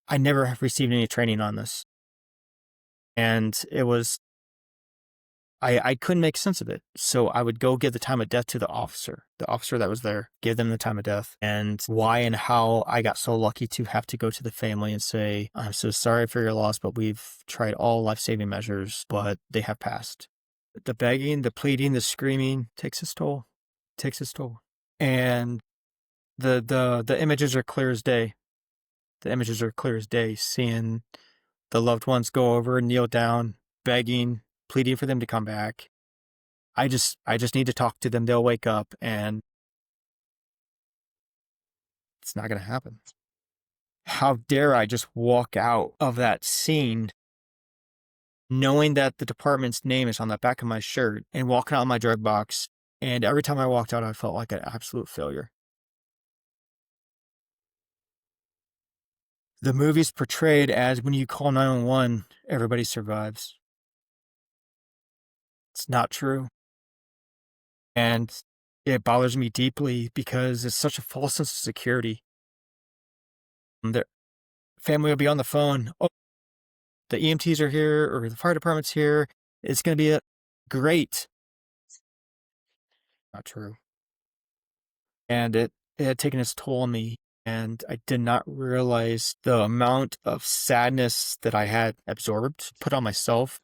Speaker 3: I never have received any training on this. And it was, I couldn't make sense of it. So I would go give the time of death to the officer that was there, give them the time of death, and why and how I got so lucky to have to go to the family and say, I'm so sorry for your loss, but we've tried all life-saving measures, but they have passed. The begging, the pleading, the screaming takes its toll. And the images are clear as day. Seeing the loved ones go over, kneel down, begging, pleading for them to come back. I just need to talk to them. They'll wake up, and it's not going to happen. How dare I just walk out of that scene knowing that the department's name is on the back of my shirt and walking out of my drug box. And every time I walked out, I felt like an absolute failure. The movie's portrayed as when you call 911, everybody survives. It's not true. And it bothers me deeply because it's such a false sense of security. Their family will be on the phone. Oh, the EMTs are here or the fire department's here. It's going to be great. Not true. And it had taken its toll on me. And I did not realize the amount of sadness that I had absorbed, put on myself,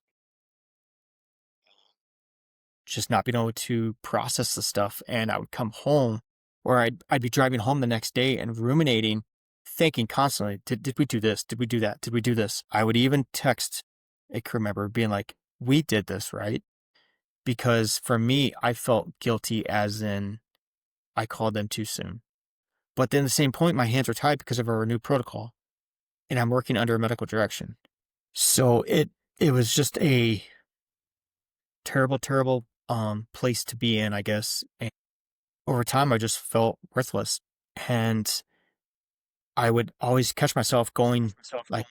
Speaker 3: just not being able to process the stuff. And I would come home, or I'd be driving home the next day and ruminating, thinking constantly, did we do this? Did we do that? Did we do this? I would even text a crew member being like, we did this, right? Because for me, I felt guilty as in I called them too soon. But then at the same point, my hands are tied because of our new protocol and I'm working under medical direction. So it was just a terrible, terrible place to be in, I guess. And over time, I just felt worthless. And I would always catch myself going like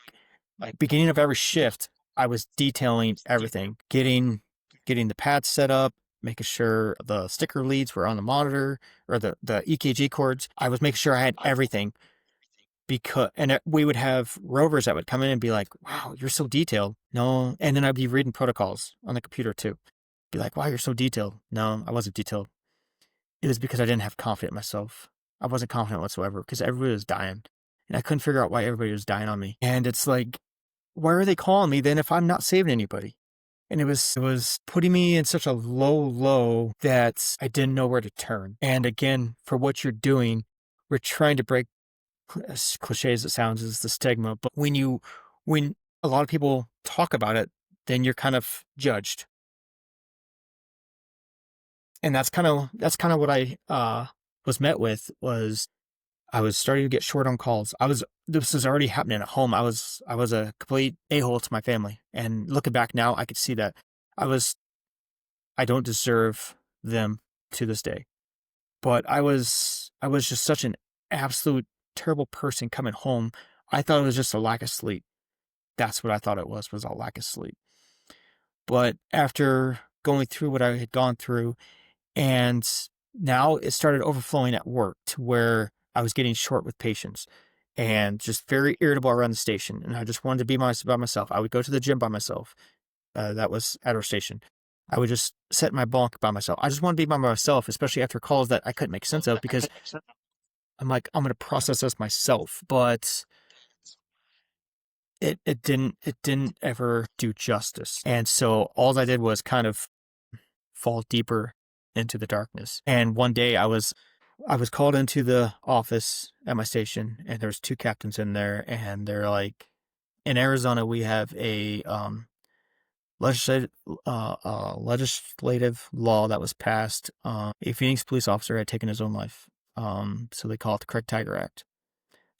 Speaker 3: beginning of every shift, I was detailing everything, getting the pads set up, making sure the sticker leads were on the monitor or the EKG cords. I was making sure I had everything we would have rovers that would come in and be like, wow, you're so detailed. No. And then I'd be reading protocols on the computer too. Be like, wow, you're so detailed. No, I wasn't detailed. It was because I didn't have confidence in myself. I wasn't confident whatsoever because everybody was dying. And I couldn't figure out why everybody was dying on me. And it's like, why are they calling me then if I'm not saving anybody? And it was putting me in such a low that I didn't know where to turn. And again, for what you're doing, we're trying to break, as cliche as it sounds, is the stigma. But when a lot of people talk about it, then you're kind of judged. And that's kind of what I was met with. Was I was starting to get short on calls. This was already happening at home. I was a complete a-hole to my family. And looking back now, I could see that I don't deserve them to this day. But I was just such an absolute terrible person coming home. I thought it was just a lack of sleep. That's what I thought it was a lack of sleep. But after going through what I had gone through, and now it started overflowing at work to where I was getting short with patients and just very irritable around the station. And I just wanted to be by myself. I would go to the gym by myself. That was at our station. I would just sit in my bunk by myself. I just want to be by myself, especially after calls that I couldn't make sense of, because I'm like, I'm going to process this myself. But it didn't ever do justice. And so all I did was kind of fall deeper into the darkness. And one day I was called into the office at my station, and there's two captains in there, and they're like, in Arizona, we have a legislative law that was passed. A Phoenix police officer had taken his own life. So they call it the Craig Tiger Act.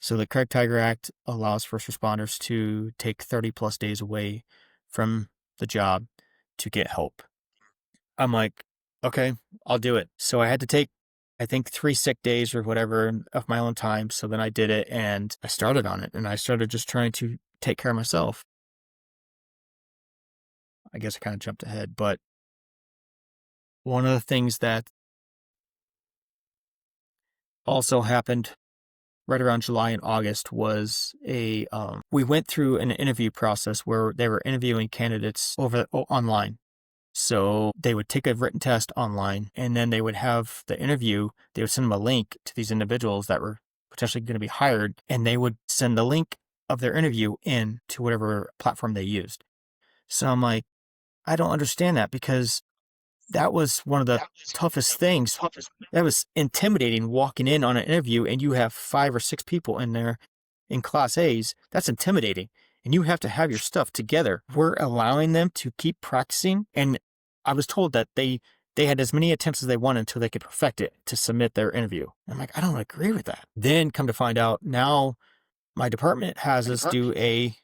Speaker 3: So the Craig Tiger Act allows first responders to take 30 plus days away from the job to get help. I'm like, okay, I'll do it. So I had to take, I think, 3 sick days or whatever of my own time. So then I did it, and I started on it, and I started just trying to take care of myself. I guess I kind of jumped ahead, but one of the things that also happened right around July and August was we went through an interview process where they were interviewing candidates online. So they would take a written test online, and then they would have the interview. They would send them a link to these individuals that were potentially going to be hired, and they would send the link of their interview in to whatever platform they used. So I'm like, I don't understand that, because that was one of the toughest things. That was intimidating, walking in on an interview and you have 5 or 6 people in there in Class A's. That's intimidating. And you have to have your stuff together. We're allowing them to keep practicing. And I was told that they had as many attempts as they wanted until they could perfect it to submit their interview. I'm like, I don't agree with that. Then come to find out, now my department has us do a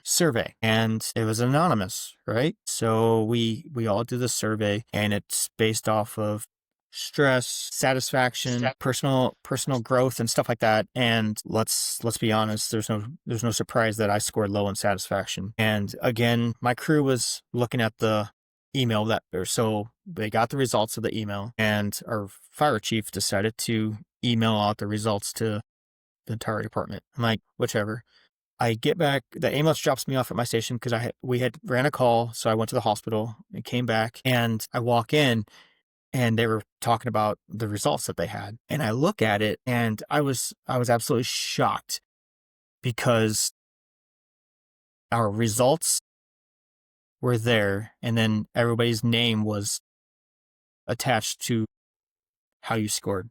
Speaker 3: survey, and it was anonymous, right? So we all did the survey, and it's based off of stress, satisfaction, personal growth and stuff like that. And let's be honest, there's no surprise that I scored low in satisfaction. And again, my crew was looking at the email so they got the results of the email, and our fire chief decided to email out the results to the entire department. I'm like, whichever. I get back, the ambulance drops me off at my station because we had ran a call, so I went to the hospital and came back, and I walk in and they were talking about the results that they had. And I look at it and I was absolutely shocked because our results were there and then everybody's name was attached to how you scored.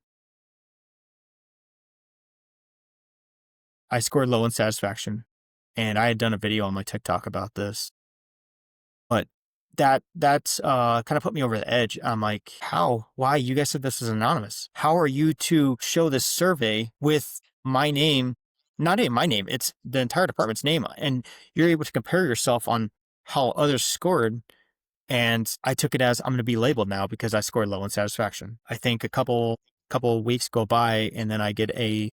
Speaker 3: I scored low in satisfaction, and I had done a video on my TikTok about this, but that's kind of put me over the edge. I'm like, why? You guys said this is anonymous. How are you to show this survey with my name? Not even my name, it's the entire department's name, and you're able to compare yourself on how others scored. And I took it as I'm going to be labeled now because I scored low in satisfaction. I think a couple weeks go by, and then I get a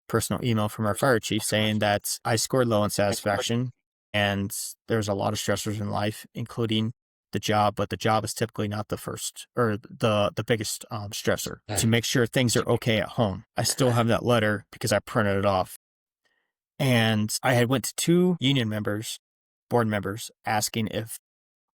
Speaker 3: personal email from our fire chief saying that I scored low in satisfaction, and there's a lot of stressors in life, including the job, but the job is typically not the first or the biggest stressor. To make sure things are okay at home. I still have that letter because I printed it off. And I had went to 2 union members, board members, asking if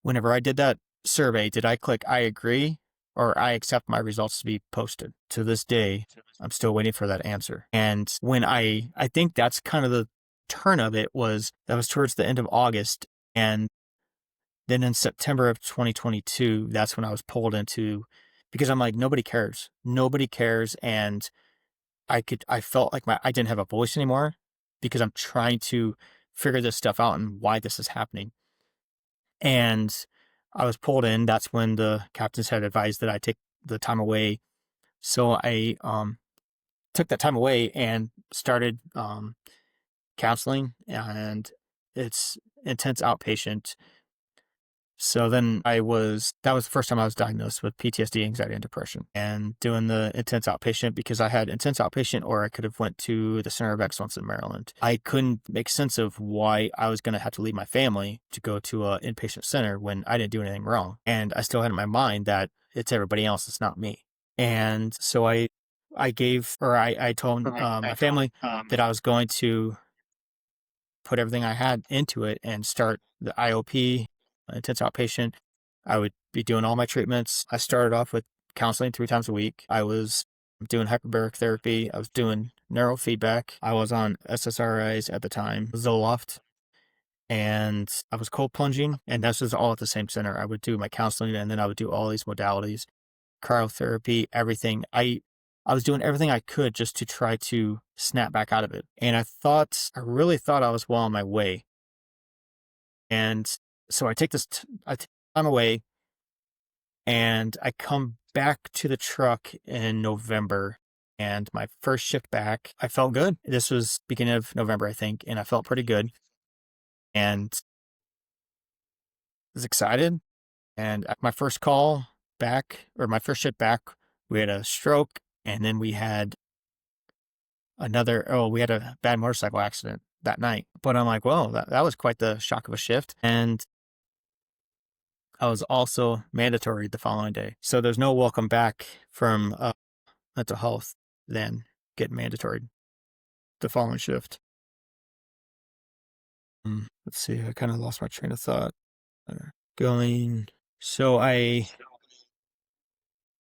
Speaker 3: whenever I did that survey, did I click I agree or I accept my results to be posted? To this day, I'm still waiting for that answer. And when I think that's kind of the turn of it that was towards the end of August. And then in September of 2022, that's when I was pulled into, because I'm like, nobody cares. Nobody cares. And I felt like I didn't have a voice anymore because I'm trying to figure this stuff out and why this is happening. And I was pulled in. That's when the captains had advised that I take the time away. So I took that time away and started counseling, and it's intense outpatient. So then that was the first time I was diagnosed with PTSD, anxiety, and depression, and doing the intense outpatient because I had intense outpatient, or I could have went to the Center of Excellence in Maryland. I couldn't make sense of why I was going to have to leave my family to go to an inpatient center when I didn't do anything wrong. And I still had in my mind that it's everybody else, it's not me. And so I told my family that I was going to put everything I had into it and start the IOP, intense outpatient. I would be doing all my treatments. I started off with counseling 3 times a week. I was doing hyperbaric therapy. I was doing neurofeedback. I was on SSRIs at the time, Zoloft, and I was cold plunging. And this was all at the same center. I would do my counseling, and then I would do all these modalities, cryotherapy, everything. I was doing everything I could just to try to snap back out of it. And I really thought I was well on my way. And so I take time away, and I come back to the truck in November, and my first shift back, I felt good. This was beginning of November, I think, and I felt pretty good and was excited. And at my first call back, or my first shift back, we had a stroke, and then we had we had a bad motorcycle accident that night. But I'm like, well, that was quite the shock of a shift. And I was also mandatory the following day. So there's no welcome back from mental health then getting mandatory the following shift. Let's see, I kind of lost my train of thought. So I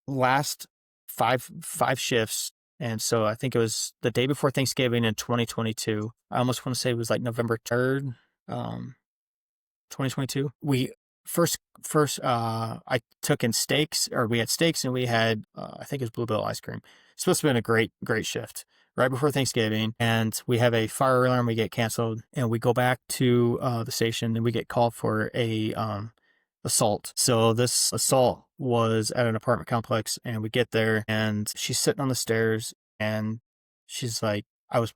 Speaker 3: last five shifts. And so I think it was the day before Thanksgiving in 2022. I almost want to say it was like November 3rd, 2022. I took in steaks, or we had steaks, and we had, I think it was Bluebell ice cream. It's supposed to have been a great shift right before Thanksgiving. And we have a fire alarm, we get canceled, and we go back to the station, and we get called for a assault. So this assault was at an apartment complex, and we get there, and she's sitting on the stairs, and she's like, I was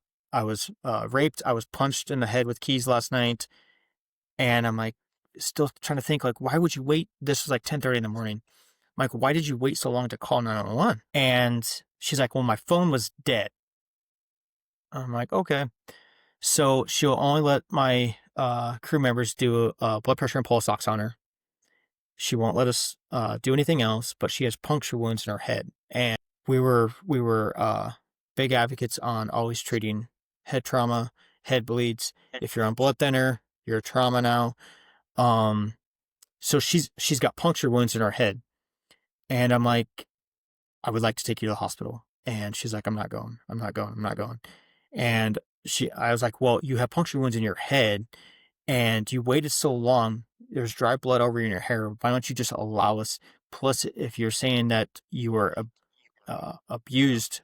Speaker 3: raped. I was punched in the head with keys last night. And I'm like, still trying to think, like, why would you wait? This was like 10:30 in the morning. like, why did you wait so long to call 911? And she's like, well, my phone was dead. I'm like, okay. So she'll only let my crew members do blood pressure and pulse ox on her. She won't let us do anything else, but she has puncture wounds in her head. And we were big advocates on always treating head trauma, head bleeds. If you're on blood thinner, you're a trauma now. So she's got puncture wounds in her head. And I'm like, I would like to take you to the hospital. And she's like, I'm not going. And I was like, well, you have puncture wounds in your head and you waited so long. There's dry blood over in your hair. Why don't you just allow us? Plus, if you're saying that you were abused,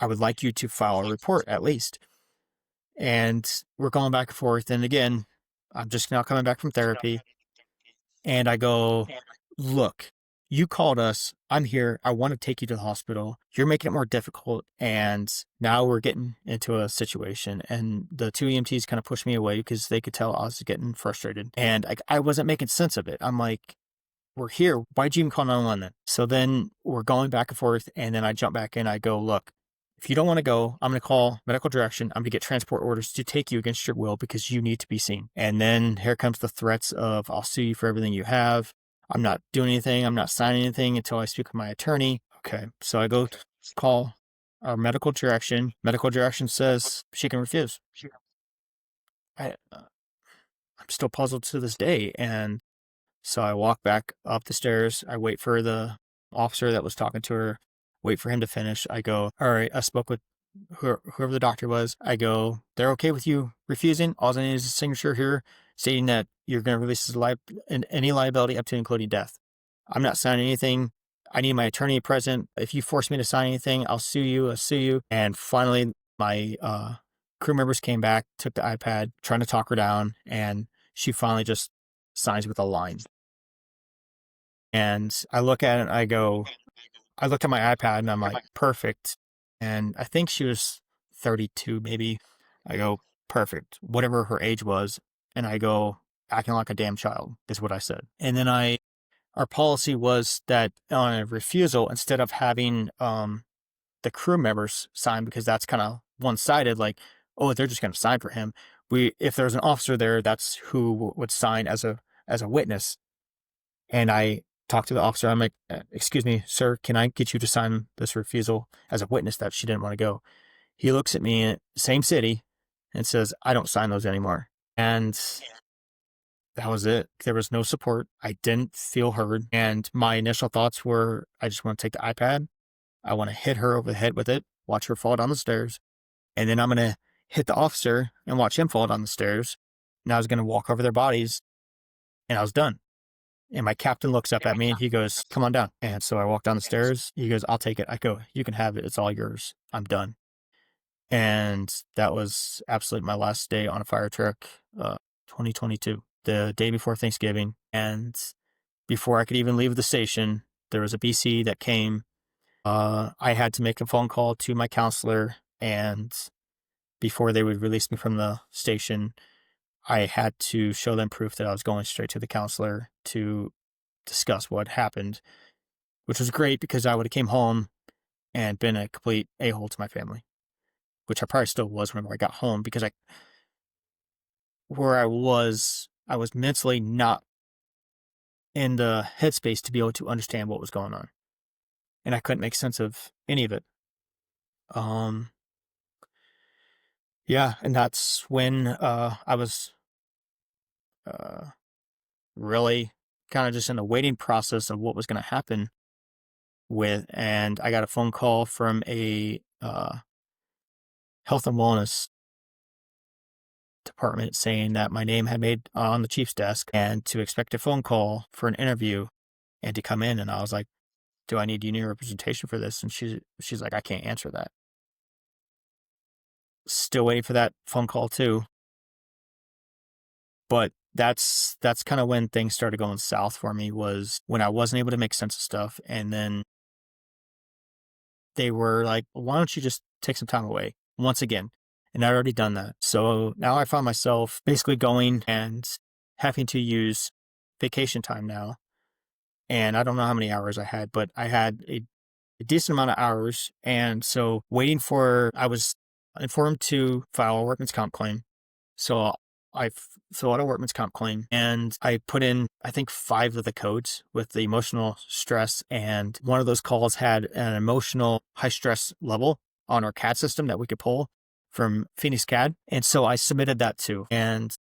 Speaker 3: I would like you to file a report at least. And we're going back and forth. And again, I'm just now coming back from therapy. And I go, look, you called us. I'm here. I want to take you to the hospital. You're making it more difficult. And now we're getting into a situation. And the two EMTs kind of pushed me away because they could tell I was getting frustrated. And I wasn't making sense of it. I'm like, we're here. Why'd you even call 911 then? So then we're going back and forth. And then I jump back in. I go, look, if you don't want to go, I'm going to call medical direction. I'm going to get transport orders to take you against your will because you need to be seen. And then here comes the threats of, I'll sue you for everything you have. I'm not doing anything. I'm not signing anything until I speak with my attorney. Okay. So I go call our medical direction. Medical direction says she can refuse. I'm still puzzled to this day. And so I walk back up the stairs. I wait for the officer that was talking to her, wait for him to finish. I go, all right, I spoke with whoever the doctor was. I go, they're okay with you refusing? All I need is a signature here stating that you're going to release any liability up to including death. I'm not signing anything. I need my attorney present. If you force me to sign anything, I'll sue you. And finally, my crew members came back, took the iPad, trying to talk her down, and she finally just signs with a line. And I look at it and I looked at my iPad and I'm like, perfect. And I think she was 32 maybe. I go, perfect, whatever her age was. And I go, acting like a damn child is what I said. And then our policy was that on a refusal, instead of having the crew members sign, because that's kind of one-sided, like, oh, they're just going to sign for him. If there's an officer there, that's who would sign as a witness. And I talked to the officer. I'm like, excuse me, sir, can I get you to sign this refusal as a witness that she didn't want to go? He looks at me, same city, and says, I don't sign those anymore. And that was it. There was no support. I didn't feel heard. And my initial thoughts were, I just want to take the iPad. I want to hit her over the head with it, watch her fall down the stairs. And then I'm going to hit the officer and watch him fall down the stairs. And I was going to walk over their bodies, and I was done. And my captain looks up at me and he goes, come on down. And so I walk down the stairs. He goes, I'll take it. I go, you can have it. It's all yours. I'm done. And that was absolutely my last day on a fire truck, 2022, the day before Thanksgiving. And before I could even leave the station, there was a BC that came. I had to make a phone call to my counselor. And before they would release me from the station, I had to show them proof that I was going straight to the counselor to discuss what happened, which was great because I would have came home and been a complete a-hole to my family, which I probably still was whenever I got home because where I was mentally not in the headspace to be able to understand what was going on. And I couldn't make sense of any of it. Yeah, and that's when I was really kind of just in the waiting process of what was going to happen and I got a phone call from a health and wellness department saying that my name had made on the chief's desk and to expect a phone call for an interview and to come in. And I was like, do I need union representation for this? And she's like, I can't answer that. Still waiting for that phone call too. But that's kind of when things started going south for me, was when I wasn't able to make sense of stuff. And then they were like, why don't you just take some time away once again? And I'd already done that. So now I found myself basically going and having to use vacation time now and I don't know how many hours I had, but I had a decent amount of hours. And so I was informed to file a workman's comp claim. So I fill out a workman's comp claim and I put in, I think 5 of the codes with the emotional stress. And one of those calls had an emotional high stress level on our CAD system that we could pull from Phoenix CAD. And so I submitted that too. And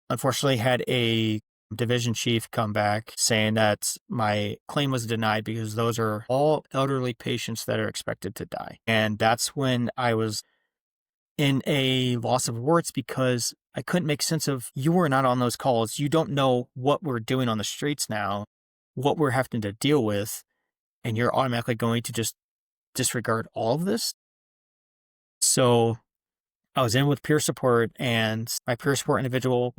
Speaker 3: unfortunately had a division chief come back saying that my claim was denied because those are all elderly patients that are expected to die. And that's when I was in a loss of words because I couldn't make sense of, you were not on those calls. You don't know what we're doing on the streets now, what we're having to deal with, and you're automatically going to just disregard all of this. So I was in with peer support, and my peer support individual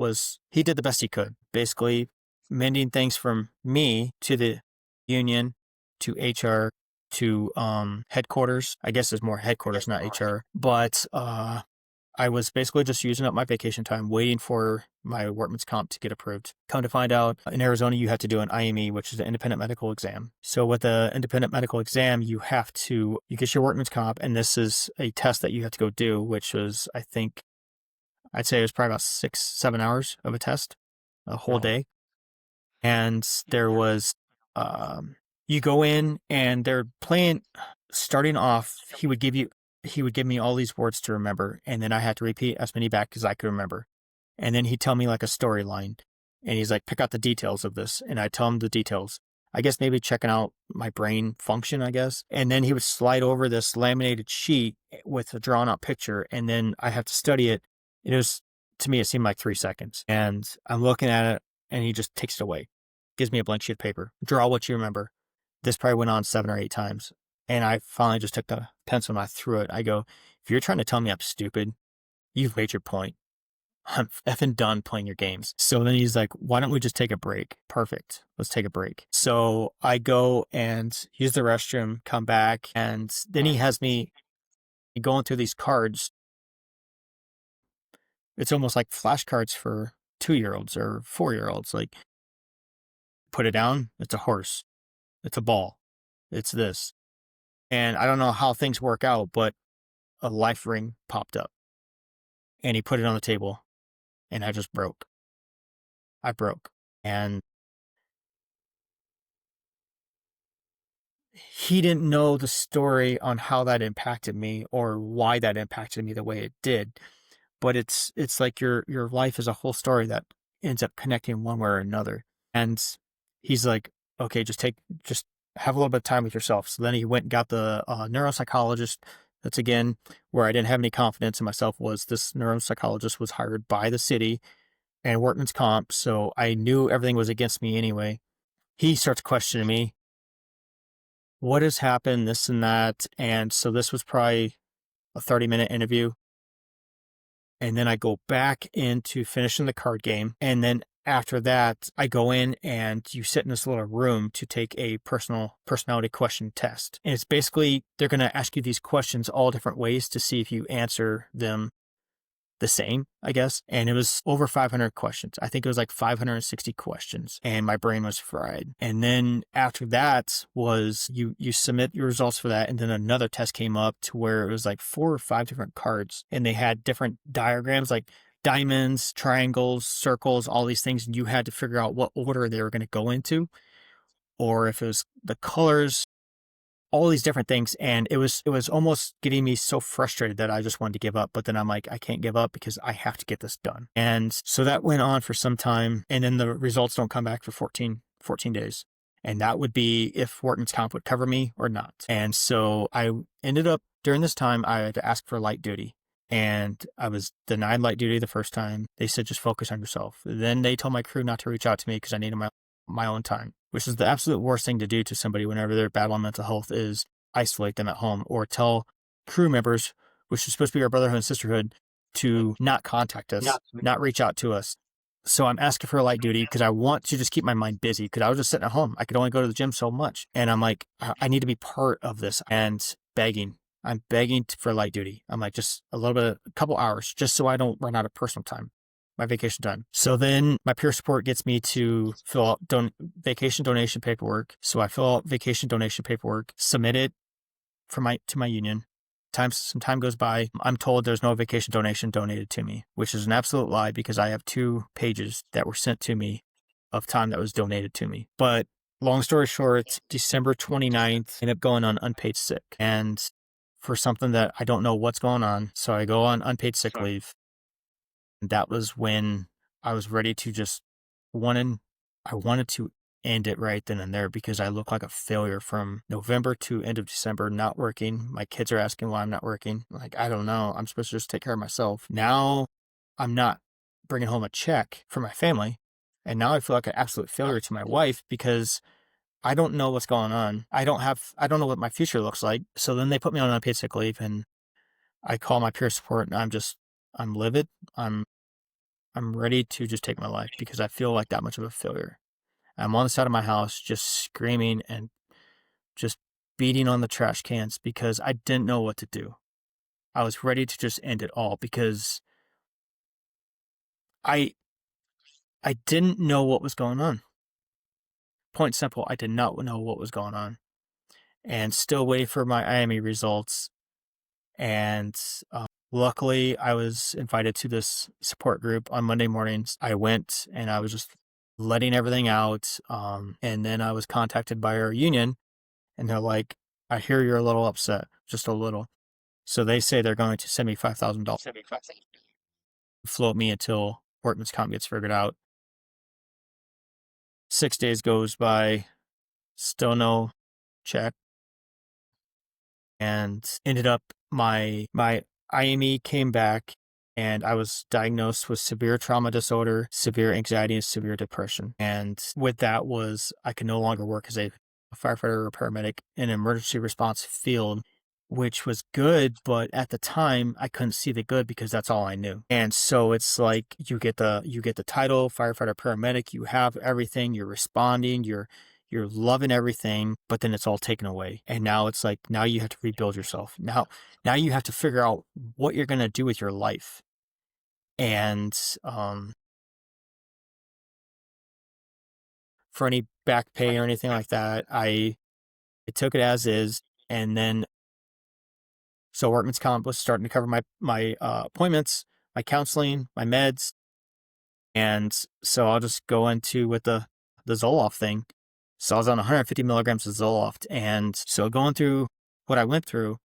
Speaker 3: he did the best he could, basically mending things from me to the union, to HR, to headquarters. I guess it's more headquarters, not HR. But I was basically just using up my vacation time, waiting for my workman's comp to get approved. Come to find out, in Arizona, you have to do an IME, which is an independent medical exam. So with the independent medical exam, you get your workman's comp, and this is a test that you have to go do, which was, I'd say it was probably about 6-7 hours of a test, a whole day. And there was, you go in and they're playing, starting off, he would give me all these words to remember, and then I had to repeat as many back as I could remember. And then he'd tell me like a storyline, and he's like, pick out the details of this. And I tell him the details. I guess maybe checking out my brain function, I guess. And then he would slide over this laminated sheet with a drawn out picture, and then I have to study it. To me, it seemed like 3 seconds. And I'm looking at it, and he just takes it away. Gives me a blank sheet of paper. Draw what you remember. This probably went on 7 or 8 times. And I finally just took the pencil and I threw it. I go, if you're trying to tell me I'm stupid, you've made your point. I'm effing done playing your games. So then he's like, why don't we just take a break? Perfect. Let's take a break. So I go and use the restroom, come back, and then he has me going through these cards. It's almost like flashcards for 2-year-olds or 4-year-olds. Like, put it down. It's a horse. It's a ball. It's this. And I don't know how things work out, but a life ring popped up. And he put it on the table. And I just broke. I broke. And he didn't know the story on how that impacted me or why that impacted me the way it did. But it's like your life is a whole story that ends up connecting one way or another. And he's like, okay, just have a little bit of time with yourself. So then he went and got the neuropsychologist. That's again where I didn't have any confidence in myself. Was this neuropsychologist was hired by the city and workman's comp, so I knew everything was against me anyway. He starts questioning me. What has happened, this and that. And so this was probably a 30-minute interview. And then I go back into finishing the card game. And then after that, I go in and you sit in this little room to take a personality question test. And it's basically, they're going to ask you these questions all different ways to see if you answer them the same, I guess. And it was over 500 questions. I think it was like 560 questions, and my brain was fried. And then after that was you submit your results for that. And then another test came up to where it was like 4 or 5 different cards, and they had different diagrams, like diamonds, triangles, circles, all these things. And you had to figure out what order they were going to go into, or if it was the colors, all these different things. And it was almost getting me so frustrated that I just wanted to give up. But then I'm like, I can't give up because I have to get this done. And so that went on for some time. And then the results don't come back for 14 days. And that would be if workman's comp would cover me or not. And so I ended up, during this time, I had to ask for light duty. And I was denied light duty the first time. They said, just focus on yourself. Then they told my crew not to reach out to me because I needed my own time, which is the absolute worst thing to do to somebody whenever they're battling mental health, is isolate them at home or tell crew members, which is supposed to be our brotherhood and sisterhood, to not contact us, not reach out to us. So I'm asking for light duty because I want to just keep my mind busy, because I was just sitting at home. I could only go to the gym so much. And I'm like, I need to be part of this, and begging. I'm begging for light duty. I'm like, just a couple hours, just so I don't run out of personal time. my vacation time. So then my peer support gets me to fill out vacation donation paperwork. So I fill out vacation donation paperwork, submit it to my union. Some time goes by. I'm told there's no vacation donation donated to me, which is an absolute lie because I have 2 pages that were sent to me of time that was donated to me. But long story short, December 29th, I ended up going on unpaid sick. And for something that I don't know what's going on, so I go on unpaid sick leave. And that was when I was ready to I wanted to end it right then and there because I look like a failure from November to end of December, not working. My kids are asking why I'm not working. Like, I don't know. I'm supposed to just take care of myself. Now I'm not bringing home a check for my family. And now I feel like an absolute failure to my wife because I don't know what's going on. I don't know what my future looks like. So then they put me on unpaid sick leave and I call my peer support and I'm livid. I'm ready to just take my life because I feel like that much of a failure. I'm on the side of my house just screaming and just beating on the trash cans because I didn't know what to do. I was ready to just end it all because I didn't know what was going on. Point simple, I did not know what was going on. And still waiting for my IME results. And luckily, I was invited to this support group on Monday mornings. I went and I was just letting everything out. And then I was contacted by our union and they're like, I hear you're a little upset, just a little. So they say they're going to send me $5,000, float me until workman's comp gets figured out. 6 days goes by, still no check. And ended up my IME came back and I was diagnosed with severe trauma disorder, severe anxiety, and severe depression. And with that I could no longer work as a firefighter or paramedic in an emergency response field, which was good, but at the time I couldn't see the good because that's all I knew. And so it's like you get the title firefighter paramedic, you have everything, you're responding, you're loving everything, but then it's all taken away. And now it's like, now you have to rebuild yourself. Now you have to figure out what you're going to do with your life. And for any back pay or anything like that, I took it as is. And then, so workman's comp was starting to cover my appointments, my counseling, my meds. And so I'll just go into with the Zoloft thing. So I was on 150 milligrams of Zoloft. And so going through what I went through,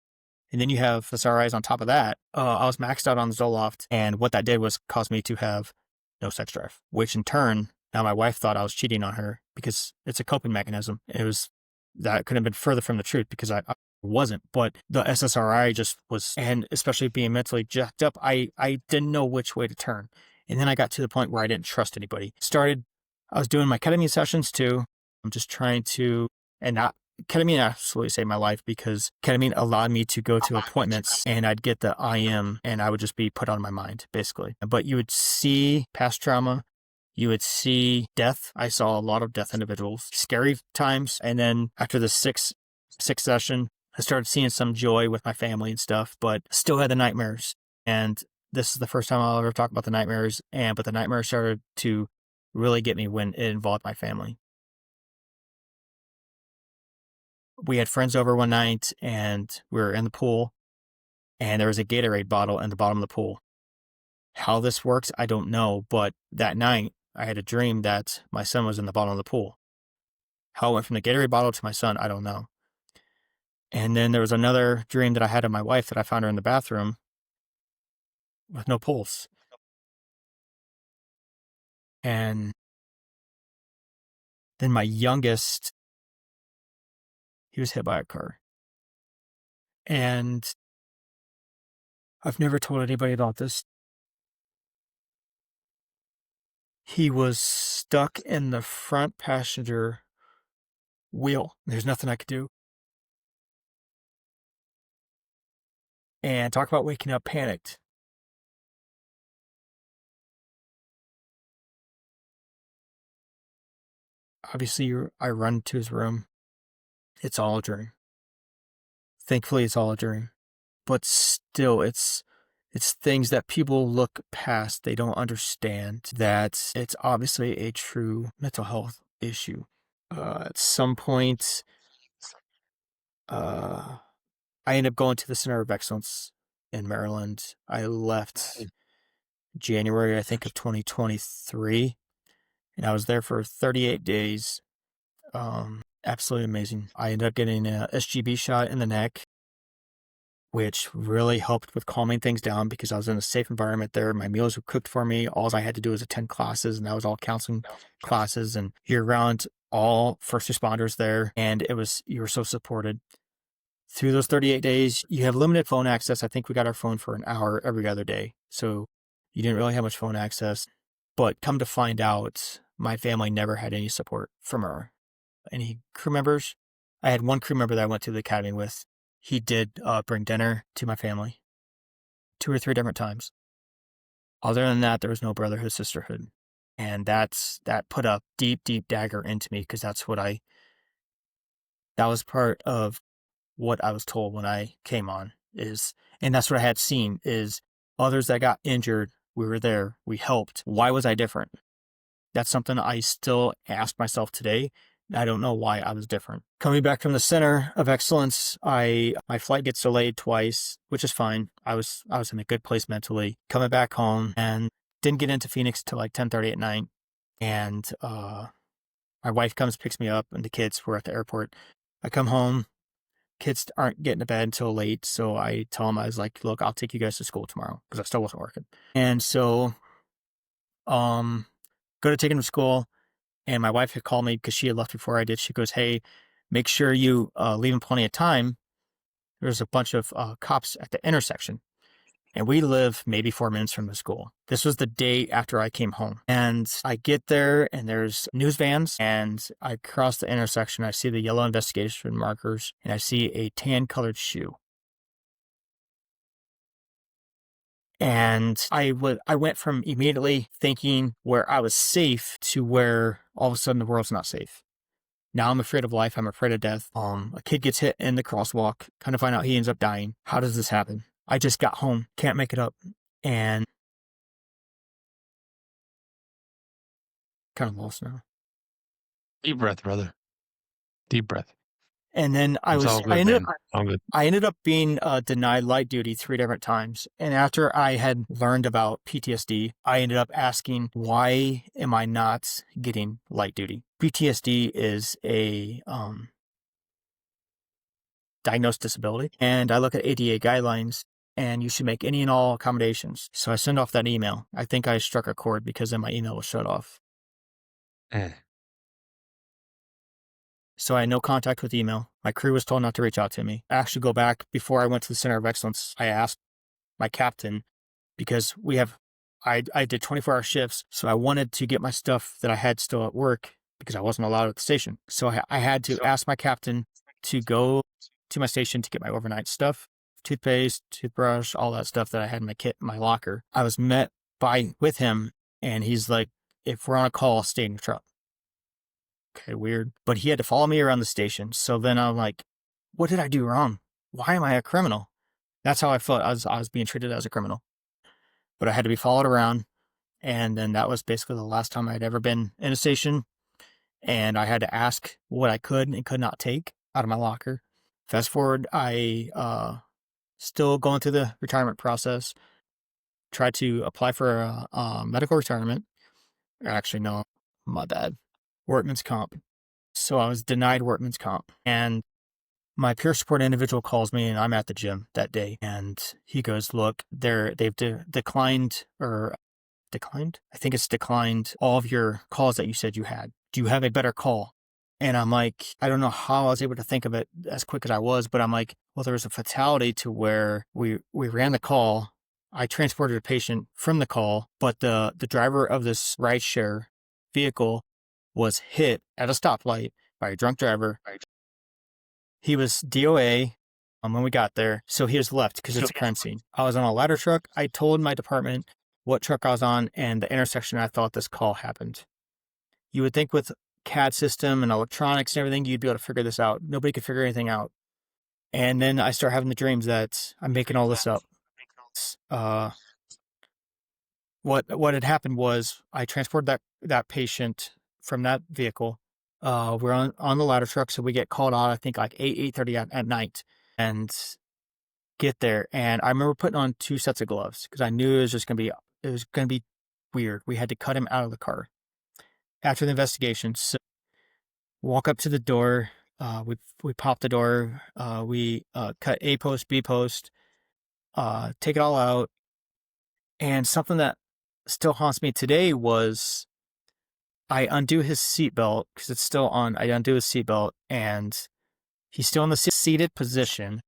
Speaker 3: and then you have SRIs on top of that, I was maxed out on Zoloft. And what that did was cause me to have no sex drive, which in turn, now my wife thought I was cheating on her because it's a coping mechanism. That couldn't have been further from the truth because I wasn't, but the SSRI just was, and especially being mentally jacked up, I didn't know which way to turn. And then I got to the point where I didn't trust anybody. I was doing my ketamine sessions too. I'm just trying to, ketamine absolutely saved my life because ketamine allowed me to go to appointments and I'd get the IM and I would just be put on my mind, basically. But you would see past trauma, you would see death. I saw a lot of death individuals, scary times. And then after the sixth session, I started seeing some joy with my family and stuff, but still had the nightmares. And this is the first time I'll ever talk about the nightmares. But the nightmares started to really get me when it involved my family. We had friends over one night and we were in the pool and there was a Gatorade bottle in the bottom of the pool. How this works, I don't know. But that night I had a dream that my son was in the bottom of the pool. How it went from the Gatorade bottle to my son, I don't know. And then there was another dream that I had of my wife that I found her in the bathroom with no pulse. And then my youngest, he was hit by a car. And I've never told anybody about this. He was stuck in the front passenger wheel. There's nothing I could do. And talk about waking up panicked. Obviously, I run to his room. It's all a dream. Thankfully, it's all a dream. But still, it's It's things that people look past. They don't understand that it's obviously a true mental health issue. At some point, I ended up going to the Center of Excellence in Maryland. I left January, I think, of 2023, and I was there for 38 days. Absolutely amazing. I ended up getting a SGB shot in the neck, which really helped with calming things down because I was in a safe environment there. My meals were cooked for me. All I had to do was attend classes, and that was all counseling classes, and you're around all first responders there, and you were so supported. Through those 38 days, you have limited phone access. I think we got our phone for an hour every other day. So you didn't really have much phone access. But come to find out, my family never had any support from any crew members. I had one crew member that I went to the academy with. He did bring dinner to my family 2 or 3 different times. Other than that, there was no brotherhood, sisterhood. And that put a deep, deep dagger into me because that was part of what I was told when I came on and that's what I had seen is others that got injured. We were there. We helped. Why was I different? That's something I still ask myself today. I don't know why I was different. Coming back from the Center of Excellence, my flight gets delayed twice, which is fine. I was in a good place mentally. Coming back home and didn't get into Phoenix till like 10:30 at night. And my wife comes, picks me up, and the kids were at the airport. I come home. Kids aren't getting to bed until late, so I tell them, I was like, look, I'll take you guys to school tomorrow because I still wasn't working. And so go to take them to school, and my wife had called me because she had left before I did. She goes, hey, make sure you leave them plenty of time. There's a bunch of cops at the intersection, and we live maybe 4 minutes from the school. This was the day after I came home. And I get there, and there's news vans, and I cross the intersection. I see the yellow investigation markers, and I see a tan-colored shoe. And I went from immediately thinking where I was safe to where all of a sudden the world's not safe. Now I'm afraid of life. I'm afraid of death. A kid gets hit in the crosswalk. Kind of find out he ends up dying. How does this happen? I just got home. Can't make it up. And kind of lost now.
Speaker 2: Deep breath, brother. Deep breath.
Speaker 3: And then I ended up being denied light duty 3 different times. And after I had learned about PTSD, I ended up asking, why am I not getting light duty? PTSD is a diagnosed disability. And I look at ADA guidelines, and you should make any and all accommodations. So I send off that email. I think I struck a chord because then my email was shut off. So I had no contact with email. My crew was told not to reach out to me. I actually go back before I went to the Center of Excellence. I asked my captain because I did 24-hour shifts. So I wanted to get my stuff that I had still at work because I wasn't allowed at the station. So I had to ask my captain to go to my station to get my overnight stuff, toothpaste, toothbrush, all that stuff that I had in my locker. I was met with him, and he's like, if we're on a call, stay in your truck. Okay, weird. But he had to follow me around the station. So then I'm like, what did I do wrong? Why am I a criminal? That's how I felt. I was being treated as a criminal. But I had to be followed around. And then that was basically the last time I'd ever been in a station. And I had to ask what I could and could not take out of my locker. Fast forward, I still going through the retirement process. Tried to apply for a medical retirement. Actually, no, my bad. Workman's comp. So I was denied workman's comp. And my peer support individual calls me, and I'm at the gym that day. And he goes, look, they've declined. I think it's declined all of your calls that you said you had. Do you have a better call? And I'm like, I don't know how I was able to think of it as quick as I was, but I'm like, well, there was a fatality to where we ran the call. I transported a patient from the call, but the driver of this rideshare vehicle was hit at a stoplight by a drunk driver. He was DOA when we got there, so he was left because it's a crime scene. I was on a ladder truck. I told my department what truck I was on and the intersection I thought this call happened. You would think with CAD system and electronics and everything, you'd be able to figure this out. Nobody could figure anything out. And then I start having the dreams that I'm making all this up. what had happened was I transported that patient from that vehicle. We're on the ladder truck, so we get called out, I think like 8:30 at night, and get there. And I remember putting on 2 sets of gloves because I knew it was gonna be weird. We had to cut him out of the car. After the investigation, so walk up to the door, we pop the door, we cut A post, B post, take it all out. And something that still haunts me today was I undo his seatbelt because it's still on. I undo his seatbelt and he's still in the seated position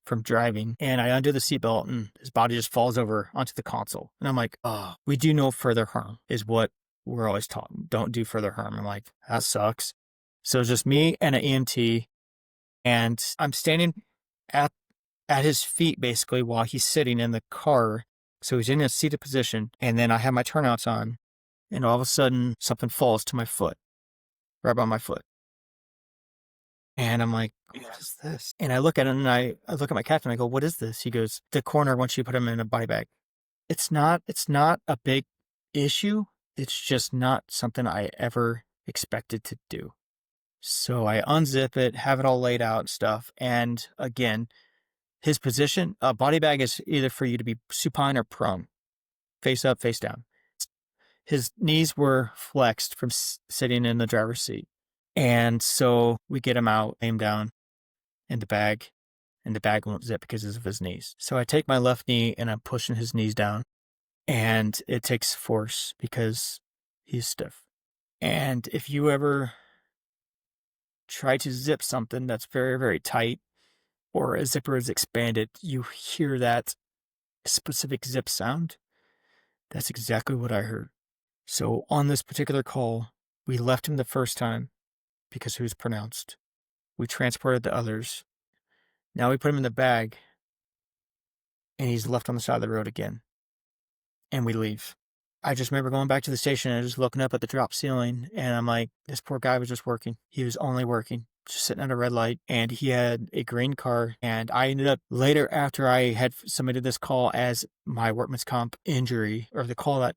Speaker 3: from driving. And I undo the seatbelt and his body just falls over onto the console. And I'm like, oh, we do no further harm is what we're always taught. Don't do further harm. I'm like, that sucks. So it's just me and an EMT. And I'm standing at his feet basically while he's sitting in the car. So he's in a seated position. And then I have my turnouts on. And all of a sudden, something falls to my foot, right by my foot. And I'm like, what is this? And I look at it and I look at my captain. I go, what is this? He goes, the coroner wants you to put him in a body bag. It's not a big issue. It's just not something I ever expected to do. So I unzip it, have it all laid out and stuff. And again, his position, a body bag is either for you to be supine or prone, face up, face down. His knees were flexed from sitting in the driver's seat. And so we get him out, lay him down in the bag, and the bag won't zip because of his knees. So I take my left knee and I'm pushing his knees down, and it takes force because he's stiff. And if you ever try to zip something that's very, very tight, or a zipper is expanded, you hear that specific zip sound. That's exactly what I heard. So on this particular call, we left him the first time because he was pronounced. We transported the others. Now we put him in the bag, and he's left on the side of the road again. And we leave. I just remember going back to the station and just looking up at the drop ceiling, and I'm like, this poor guy was just working. He was only working, just sitting at a red light, and he had a green car. And I ended up later, after I had submitted this call as my workman's comp injury, or the call that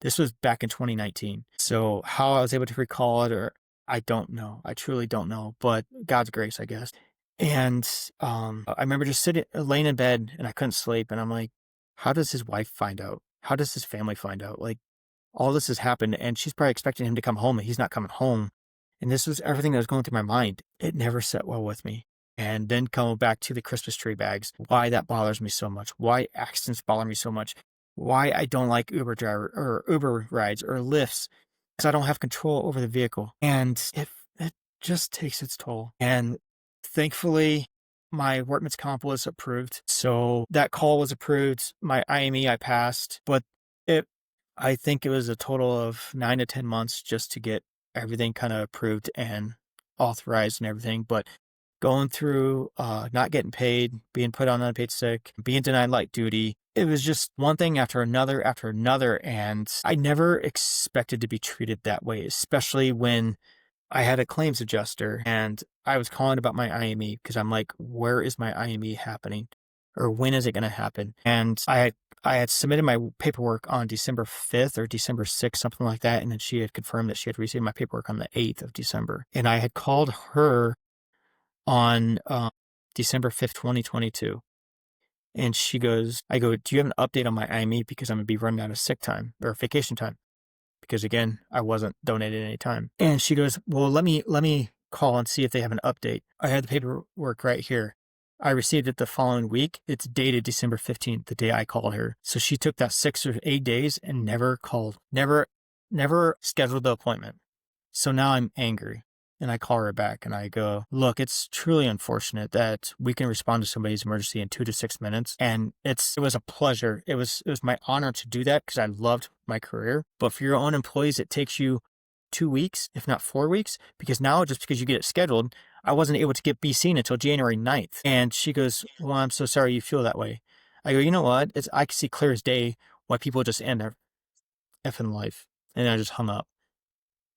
Speaker 3: this was back in 2019. So how I was able to recall it, or I don't know. I truly don't know, but God's grace, I guess. And I remember just laying in bed, and I couldn't sleep. And I'm like, how does his wife find out? How does his family find out? Like, all this has happened, and she's probably expecting him to come home, and he's not coming home. And this was everything that was going through my mind. It never sat well with me. And then coming back to the Christmas tree bags, why that bothers me so much, why accidents bother me so much, why I don't like Uber rides or Lyfts, because I don't have control over the vehicle. And it just takes its toll. And thankfully, my workman's comp was approved. So that call was approved. My IME I passed, but I think it was a total of 9 to 10 months just to get everything kind of approved and authorized and everything. But going through not getting paid, being put on unpaid sick, being denied light duty, it was just one thing after another, and I never expected to be treated that way, especially when I had a claims adjuster and I was calling about my IME because I'm like, where is my IME happening? Or when is it going to happen? And I had submitted my paperwork on December 5th or December 6th, something like that. And then she had confirmed that she had received my paperwork on the 8th of December. And I had called her on December 5th, 2022. And she goes, I go, do you have an update on my IME? Because I'm going to be running out of sick time or vacation time. Because again, I wasn't donated any time. And she goes, well, let me call and see if they have an update. I had the paperwork right here. I received it the following week. It's dated December 15th, the day I called her. So she took that 6 or 8 days and never called, never scheduled the appointment. So now I'm angry. And I call her back and I go, look, it's truly unfortunate that we can respond to somebody's emergency in 2 to 6 minutes. And it was a pleasure. It was my honor to do that because I loved my career. But for your own employees, it takes you 2 weeks, if not 4 weeks, because now just because you get it scheduled, I wasn't able to be seen until January 9th. And she goes, well, I'm so sorry you feel that way. I go, you know what? I can see clear as day why people just end their effing life. And I just hung up.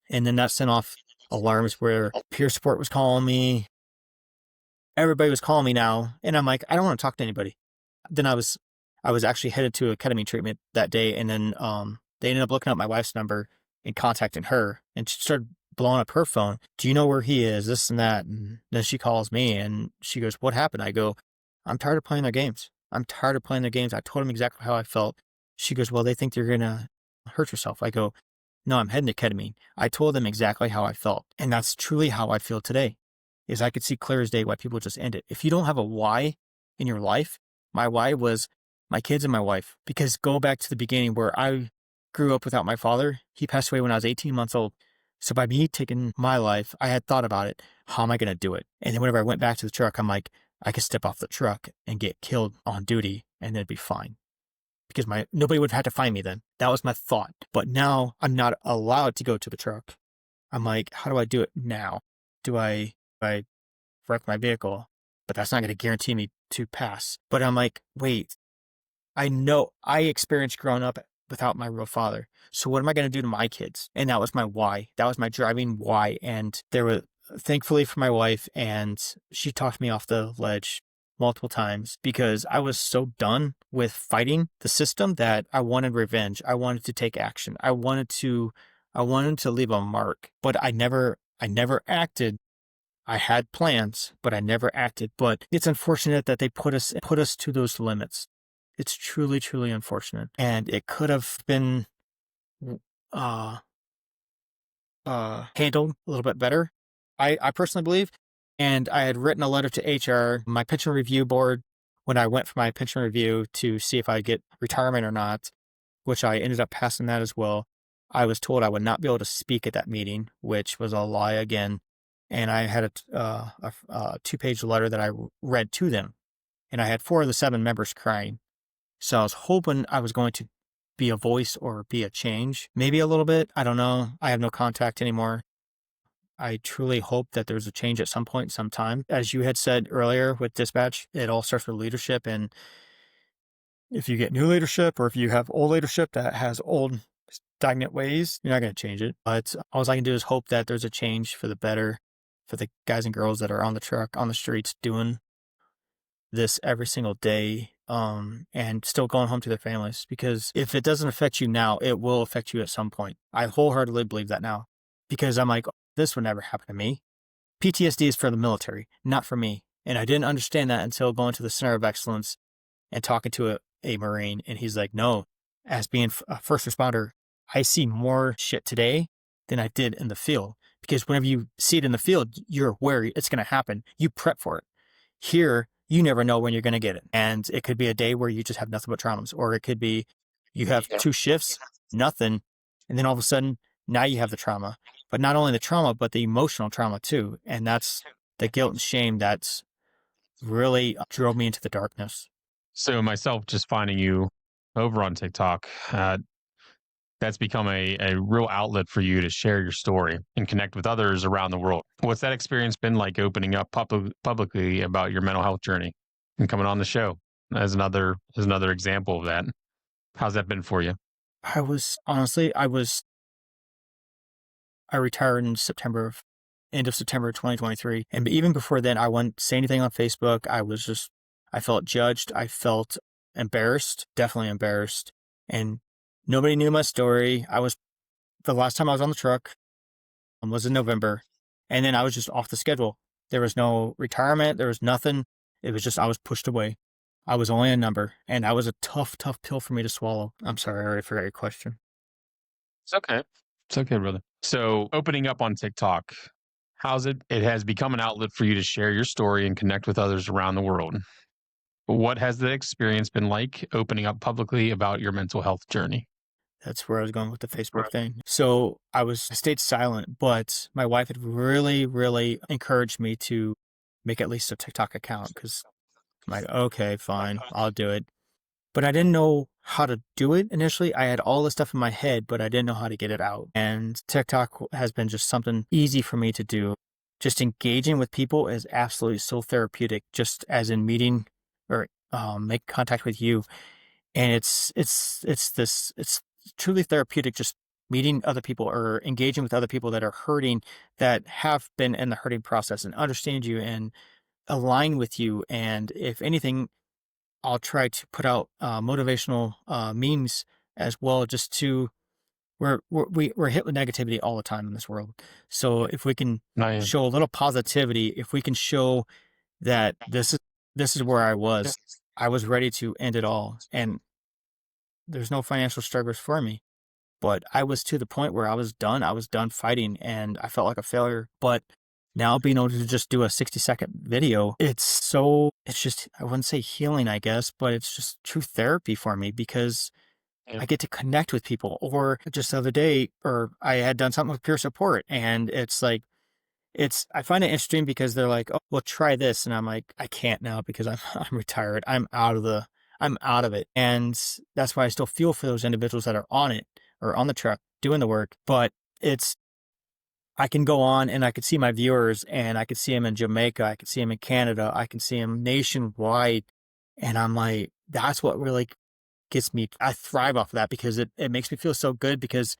Speaker 3: And then that sent off alarms where peer support was calling me. Everybody was calling me now. And I'm like, I don't want to talk to anybody. Then I was I was actually headed to a ketamine treatment that day, and then they ended up looking up my wife's number and contacting her, and she started blowing up her phone. Do you know where he is? This and that. And then she calls me and she goes, what happened? I go, I'm tired of playing their games. I'm tired of playing their games. I told them exactly how I felt. She goes, well, they think you're going to hurt yourself. I go, no, I'm heading to ketamine. I told them exactly how I felt. And that's truly how I feel today, is I could see clear as day why people just end it. If you don't have a why in your life, my why was my kids and my wife. Because go back to the beginning where I grew up without my father. He passed away when I was 18 months old. So by me taking my life, I had thought about it. How am I going to do it? And then whenever I went back to the truck, I'm like, I could step off the truck and get killed on duty and then it'd be fine. Because nobody would have had to find me then. That was my thought. But now I'm not allowed to go to the truck. I'm like, how do I do it now? Do I wreck my vehicle? But that's not going to guarantee me to pass. But I'm like, wait, I know I experienced growing up without my real father. So what am I going to do to my kids? And that was my why. That was my driving why. And there were, thankfully for my wife, and she talked me off the ledge multiple times because I was so done with fighting the system that I wanted revenge. I wanted to take action. I wanted to leave a mark, but I never acted. I had plans, but I never acted. But it's unfortunate that they put us to those limits. It's truly, truly unfortunate. And it could have been handled a little bit better, I personally believe. And I had written a letter to HR, my pension review board, when I went for my pension review to see if I'd get retirement or not, which I ended up passing that as well. I was told I would not be able to speak at that meeting, which was a lie again. And I had a 2-page letter that I read to them. And I had 4 of the 7 members crying. So I was hoping I was going to be a voice or be a change. Maybe a little bit. I don't know. I have no contact anymore. I truly hope that there's a change at some point, sometime. As you had said earlier with dispatch, it all starts with leadership. And if you get new leadership or if you have old leadership that has old stagnant ways, you're not going to change it. But all I can do is hope that there's a change for the better for the guys and girls that are on the truck, on the streets, doing this every single day, and still going home to their families. Because if it doesn't affect you now, it will affect you at some point. I wholeheartedly believe that now, because I'm like, this would never happen to me. PTSD is for the military, not for me. And I didn't understand that until going to the Center of Excellence and talking to a Marine. And he's like, no, as being a first responder, I see more shit today than I did in the field. Because whenever you see it in the field, you're aware it's going to happen. You prep for it. Here, you never know when you're going to get it. And it could be a day where you just have nothing but traumas, or it could be you have 2 shifts, nothing, and then all of a sudden, now you have the trauma. But not only the trauma, but the emotional trauma too. And that's the guilt and shame that's really drove me into the darkness.
Speaker 2: So myself, just finding you over on TikTok, that's become a real outlet for you to share your story and connect with others around the world. What's that experience been like, opening up publicly about your mental health journey and coming on the show as another example of that? How's that been for you?
Speaker 3: I retired in end of September 2023. And even before then, I wouldn't say anything on Facebook. I felt judged. I felt embarrassed, definitely embarrassed. And nobody knew my story. The last time I was on the truck was in November. And then I was just off the schedule. There was no retirement. There was nothing. It was just, I was pushed away. I was only a number. And that was a tough pill for me to swallow. I'm sorry, I already forgot your question.
Speaker 2: It's okay. It's okay, brother. So opening up on TikTok, how's it? It has become an outlet for you to share your story and connect with others around the world. What has the experience been like, opening up publicly about your mental health journey?
Speaker 3: That's where I was going with the Facebook thing. So I stayed silent, but my wife had really, really encouraged me to make at least a TikTok account, because I'm like, okay, fine, I'll do it. But I didn't know how to do it initially. I had all this stuff in my head, but I didn't know how to get it out. And TikTok has been just something easy for me to do. Just engaging with people is absolutely so therapeutic, just as in meeting or make contact with you. And it's truly therapeutic, just meeting other people or engaging with other people that are hurting, that have been in the hurting process and understand you and align with you. And if anything, I'll try to put out motivational memes as well, just to we're hit with negativity all the time in this world. So if we can
Speaker 2: Nice.
Speaker 3: show a little positivity, if we can show that this is where I was ready to end it all, and there's no financial struggles for me. But I was to the point where I was done fighting, and I felt like a failure. But now being able to just do a 60-second video, it's just, I wouldn't say healing, I guess, but it's just true therapy for me, because
Speaker 2: Yeah.
Speaker 3: I get to connect with people. Or just the other day, or I had done something with peer support, and it's like, I find it interesting because they're like, "Oh, well, try this." And I'm like, I can't now because I'm retired. I'm out of it. And that's why I still feel for those individuals that are on it, or on the truck doing the work. But I can go on and I could see my viewers, and I could see them in Jamaica. I could see them in Canada. I can see them nationwide. And I'm like, that's what really gets me. I thrive off of that, because it makes me feel so good, because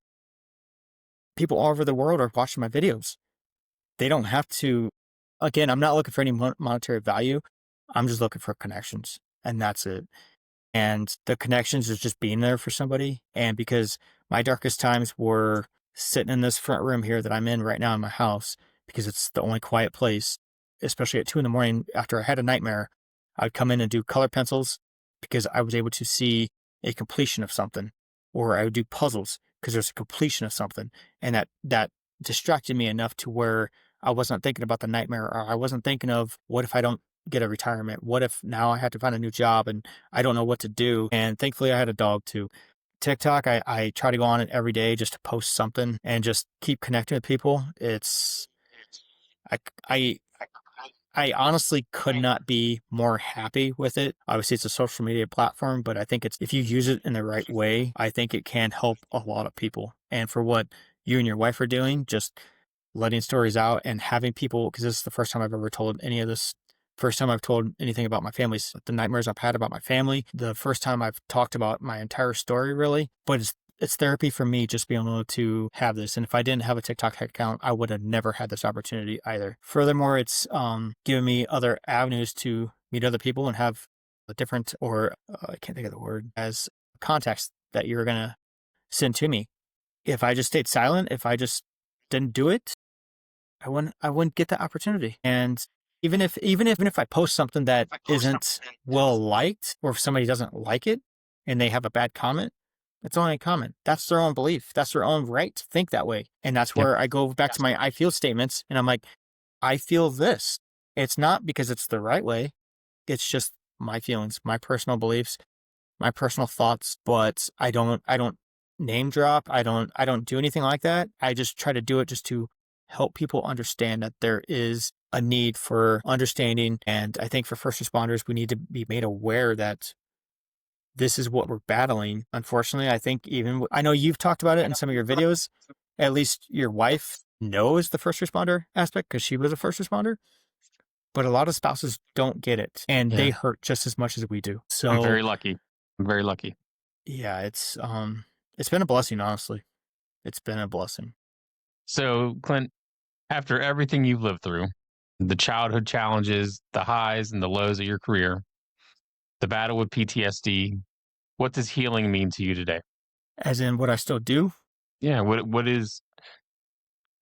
Speaker 3: people all over the world are watching my videos. They don't have to, again, I'm not looking for any monetary value. I'm just looking for connections, and that's it. And the connections is just being there for somebody. And because my darkest times were sitting in this front room here that I'm in right now in my house, because it's the only quiet place, especially at 2 a.m. after I had a nightmare, I'd come in and do color pencils, because I was able to see a completion of something, or I would do puzzles because there's a completion of something. And that distracted me enough to where I wasn't thinking about the nightmare, or I wasn't thinking of, what if I don't get a retirement? What if now I have to find a new job and I don't know what to do? And thankfully I had a dog too. TikTok, I try to go on it every day just to post something and just keep connecting with people. I, I, I honestly could not be more happy with it. Obviously, it's a social media platform, but I think if you use it in the right way, I think it can help a lot of people. And for what you and your wife are doing, just letting stories out and having people, because this is the first time I've ever told any of this. First time I've told anything about my family, the nightmares I've had about my family. The first time I've talked about my entire story, really. But it's therapy for me, just being able to have this. And if I didn't have a TikTok account, I would have never had this opportunity either. Furthermore, it's given me other avenues to meet other people and have a different, or I can't think of the word, as contacts that you're going to send to me. If I just stayed silent, if I just didn't do it, I wouldn't get that opportunity. And even if I post something that isn't well liked, or if somebody doesn't like it and they have a bad comment, it's only a comment. That's their own belief. That's their own right to think that way. And that's where I go back to my I feel statements, and I'm like, I feel this. It's not because it's the right way. It's just my feelings, my personal beliefs, my personal thoughts. But I don't name drop. I don't do anything like that. I just try to do it just to help people understand that there is a need for understanding. And I think for first responders, we need to be made aware that this is what we're battling. Unfortunately, I think I know you've talked about it in some of your videos. At least your wife knows the first responder aspect because she was a first responder. But a lot of spouses don't get it, and they hurt just as much as we do. So
Speaker 2: I'm very lucky.
Speaker 3: Yeah, it's been a blessing, honestly. It's been a blessing.
Speaker 2: So, Clint, after everything you've lived through, the childhood challenges, the highs and the lows of your career, the battle with PTSD, what does healing mean to you today?
Speaker 3: As in what I still do?
Speaker 2: Yeah, what is,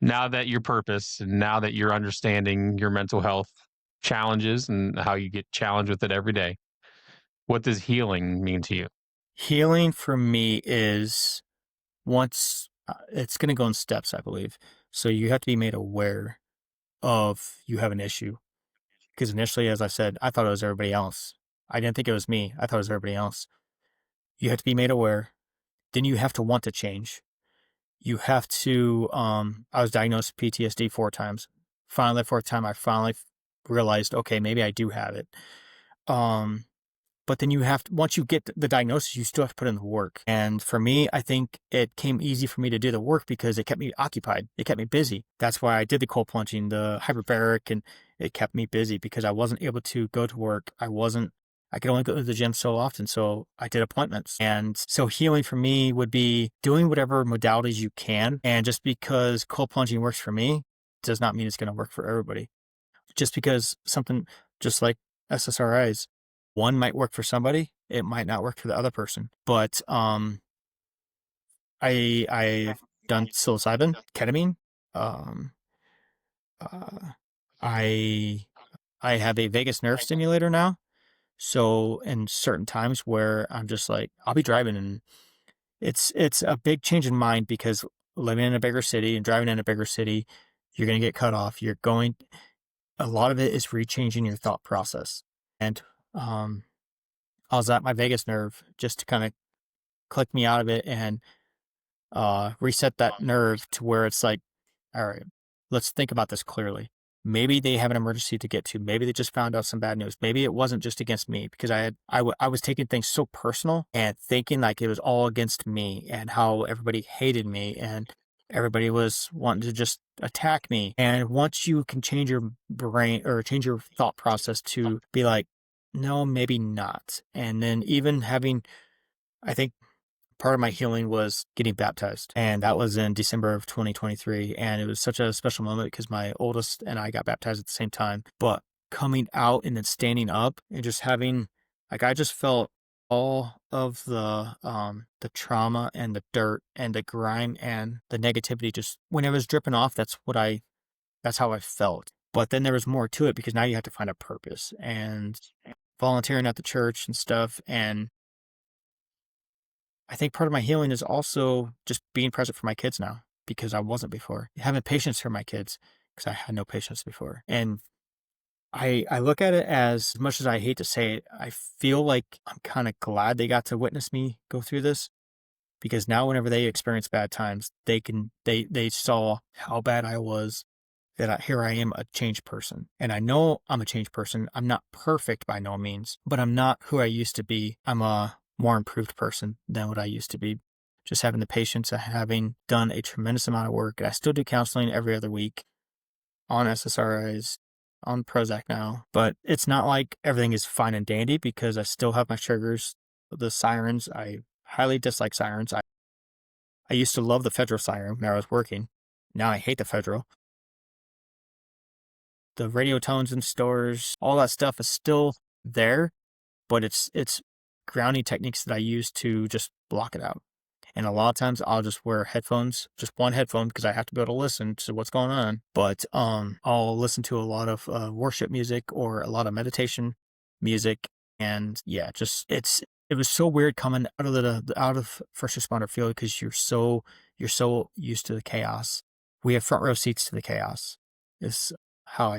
Speaker 2: now that your purpose, and now that you're understanding your mental health challenges and how you get challenged with it every day, what does healing mean to you?
Speaker 3: Healing for me is it's going to go in steps, I believe. So you have to be made aware of you have an issue. Because initially, as I said, I thought it was everybody else. I didn't think it was me. I thought it was everybody else. You have to be made aware. Then you have to want to change. You have to, I was diagnosed with PTSD 4 times. Finally, the 4th time, I finally realized, okay, maybe I do have it. But then once you get the diagnosis, you still have to put in the work. And for me, I think it came easy for me to do the work because it kept me occupied. It kept me busy. That's why I did the cold plunging, the hyperbaric, and it kept me busy because I wasn't able to go to work. I could only go to the gym so often. So I did appointments. And so healing for me would be doing whatever modalities you can. And just because cold plunging works for me does not mean it's going to work for everybody. Just because something just like SSRIs, One might work for somebody, it might not work for the other person. But I've done psilocybin, ketamine. Um, uh, I I have a vagus nerve stimulator now. So in certain times where I'm just like, I'll be driving and it's a big change in mind because living in a bigger city and driving in a bigger city, you're going to get cut off. A lot of it is rechanging your thought process. And um, I was at my vagus nerve just to kind of click me out of it and reset that nerve to where it's like, all right, let's think about this clearly. Maybe they have an emergency to get to. Maybe they just found out some bad news. Maybe it wasn't just against me because I was taking things so personal and thinking like it was all against me and how everybody hated me and everybody was wanting to just attack me. And once you can change your brain or change your thought process to be like, no, maybe not. And then even having, I think part of my healing was getting baptized. And that was in December of 2023. And it was such a special moment because my oldest and I got baptized at the same time. But coming out and then standing up and just having, like, I just felt all of the trauma and the dirt and the grime and the negativity just when it was dripping off, that's how I felt. But then there was more to it because now you have to find a purpose and volunteering at the church and stuff. And I think part of my healing is also just being present for my kids now because I wasn't before. Having patience for my kids because I had no patience before. And I look at it as much as I hate to say it, I feel like I'm kind of glad they got to witness me go through this because now whenever they experience bad times, they saw how bad I was, here I am, a changed person. And I know I'm a changed person. I'm not perfect by no means, but I'm not who I used to be. I'm a more improved person than what I used to be. Just having the patience of having done a tremendous amount of work. And I still do counseling every other week on SSRIs, on Prozac now. But it's not like everything is fine and dandy because I still have my triggers. The sirens, I highly dislike sirens. I used to love the federal siren when I was working. Now I hate the federal. The radio tones in stores, all that stuff is still there, but it's grounding techniques that I use to just block it out. And a lot of times I'll just wear headphones, just one headphone because I have to be able to listen to what's going on. But I'll listen to a lot of worship music or a lot of meditation music. And yeah, it was so weird coming out of out of first responder field because you're so used to the chaos. We have front row seats to the chaos. Is how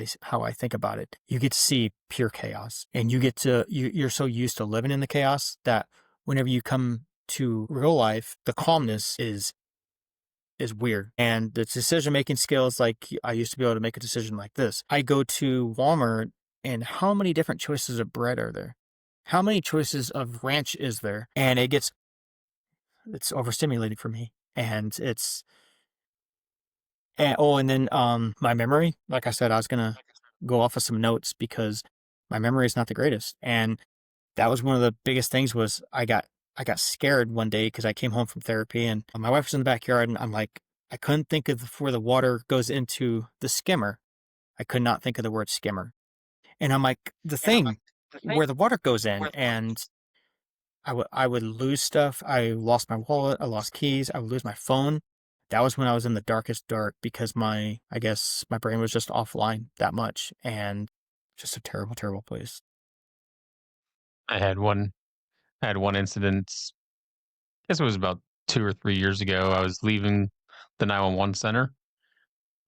Speaker 3: I think about it. You get to see pure chaos and you're so used to living in the chaos that whenever you come to real life, the calmness is weird. And the decision-making skills, like I used to be able to make a decision like this. I go to Walmart and how many different choices of bread are there? How many choices of ranch is there? And it's overstimulating for me. And and then my memory, like I said, I was gonna go off of some notes because my memory is not the greatest. And that was one of the biggest things was I got scared one day because I came home from therapy and my wife was in the backyard and I'm like, I couldn't think of where the water goes into the skimmer. I could not think of the word skimmer. And I'm like, the thing where the water goes in, and I would lose stuff. I lost my wallet. I lost keys. I would lose my phone. That was when I was in the darkest dark because I guess my brain was just offline that much and just a terrible, terrible place.
Speaker 2: I had one incident. I guess it was about 2 or 3 years ago. I was leaving the 911 center.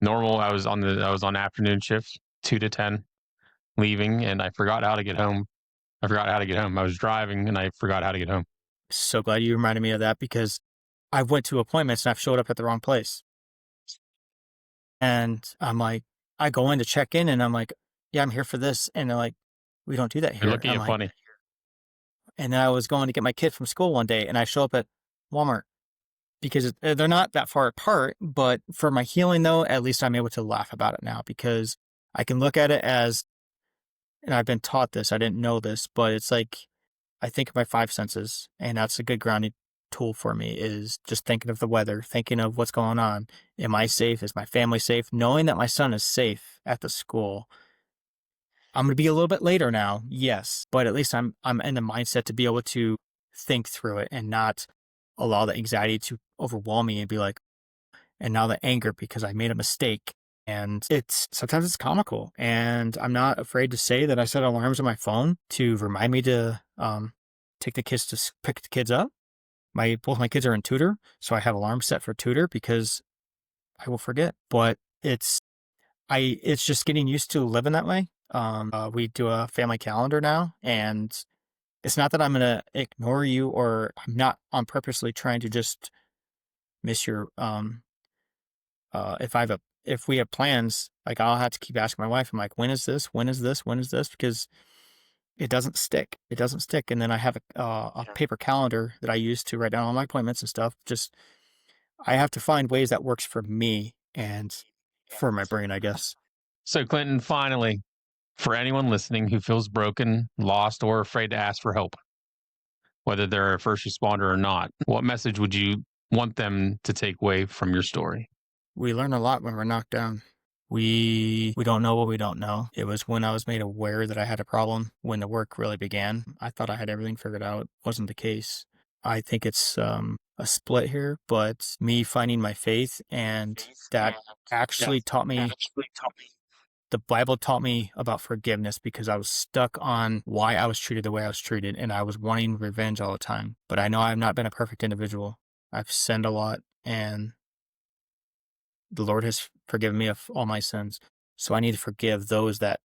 Speaker 2: Normal, I was on afternoon shift, 2 to 10, leaving, and I forgot how to get home. I was driving and I forgot how to get home.
Speaker 3: So glad you reminded me of that because I went to appointments and I've showed up at the wrong place. And I'm like, I go in to check in and I'm like, yeah, I'm here for this. And they're like, we don't do that
Speaker 2: They're
Speaker 3: here.
Speaker 2: looking at
Speaker 3: I'm
Speaker 2: you
Speaker 3: like,
Speaker 2: funny.
Speaker 3: and then I was going to get my kid from school one day and I show up at Walmart because they're not that far apart. But for my healing though, at least I'm able to laugh about it now because I can look at it as, and I've been taught this, I didn't know this, but it's like, I think of my five senses and that's a good grounding tool for me is just thinking of the weather, thinking of what's going on. Am I safe? Is my family safe? Knowing that my son is safe at the school I'm going to be a little bit later now, yes, but at least I'm in the mindset to be able to think through it and not allow the anxiety to overwhelm me and be like, and now the anger because I made a mistake. And sometimes it's comical, and I'm not afraid to say that I set alarms on my phone to remind me to pick the kids up. Both my kids are in tutor, so I have alarms set for tutor because I will forget. But it's just getting used to living that way. We do a family calendar now, and it's not that I'm going to ignore you, or I'm not on purposely trying to just miss your, if we have plans, like I'll have to keep asking my wife, I'm like, when is this? When is this? When is this? Because it doesn't stick. It doesn't stick. And then I have a paper calendar that I use to write down all my appointments and stuff. I have to find ways that works for me and for my brain, I guess.
Speaker 2: So, Clinton, finally, for anyone listening who feels broken, lost, or afraid to ask for help, whether they're a first responder or not, what message would you want them to take away from your story?
Speaker 3: We learn a lot when we're knocked down. We don't know what we don't know. It was when I was made aware that I had a problem when the work really began. I thought I had everything figured out. Wasn't the case. I think it's a split here, but me finding my faith, and that actually taught me, the Bible taught me about forgiveness, because I was stuck on why I was treated the way I was treated, and I was wanting revenge all the time. But I know I've not been a perfect individual. I've sinned a lot, and the Lord has forgiven me of all my sins. So I need to forgive those that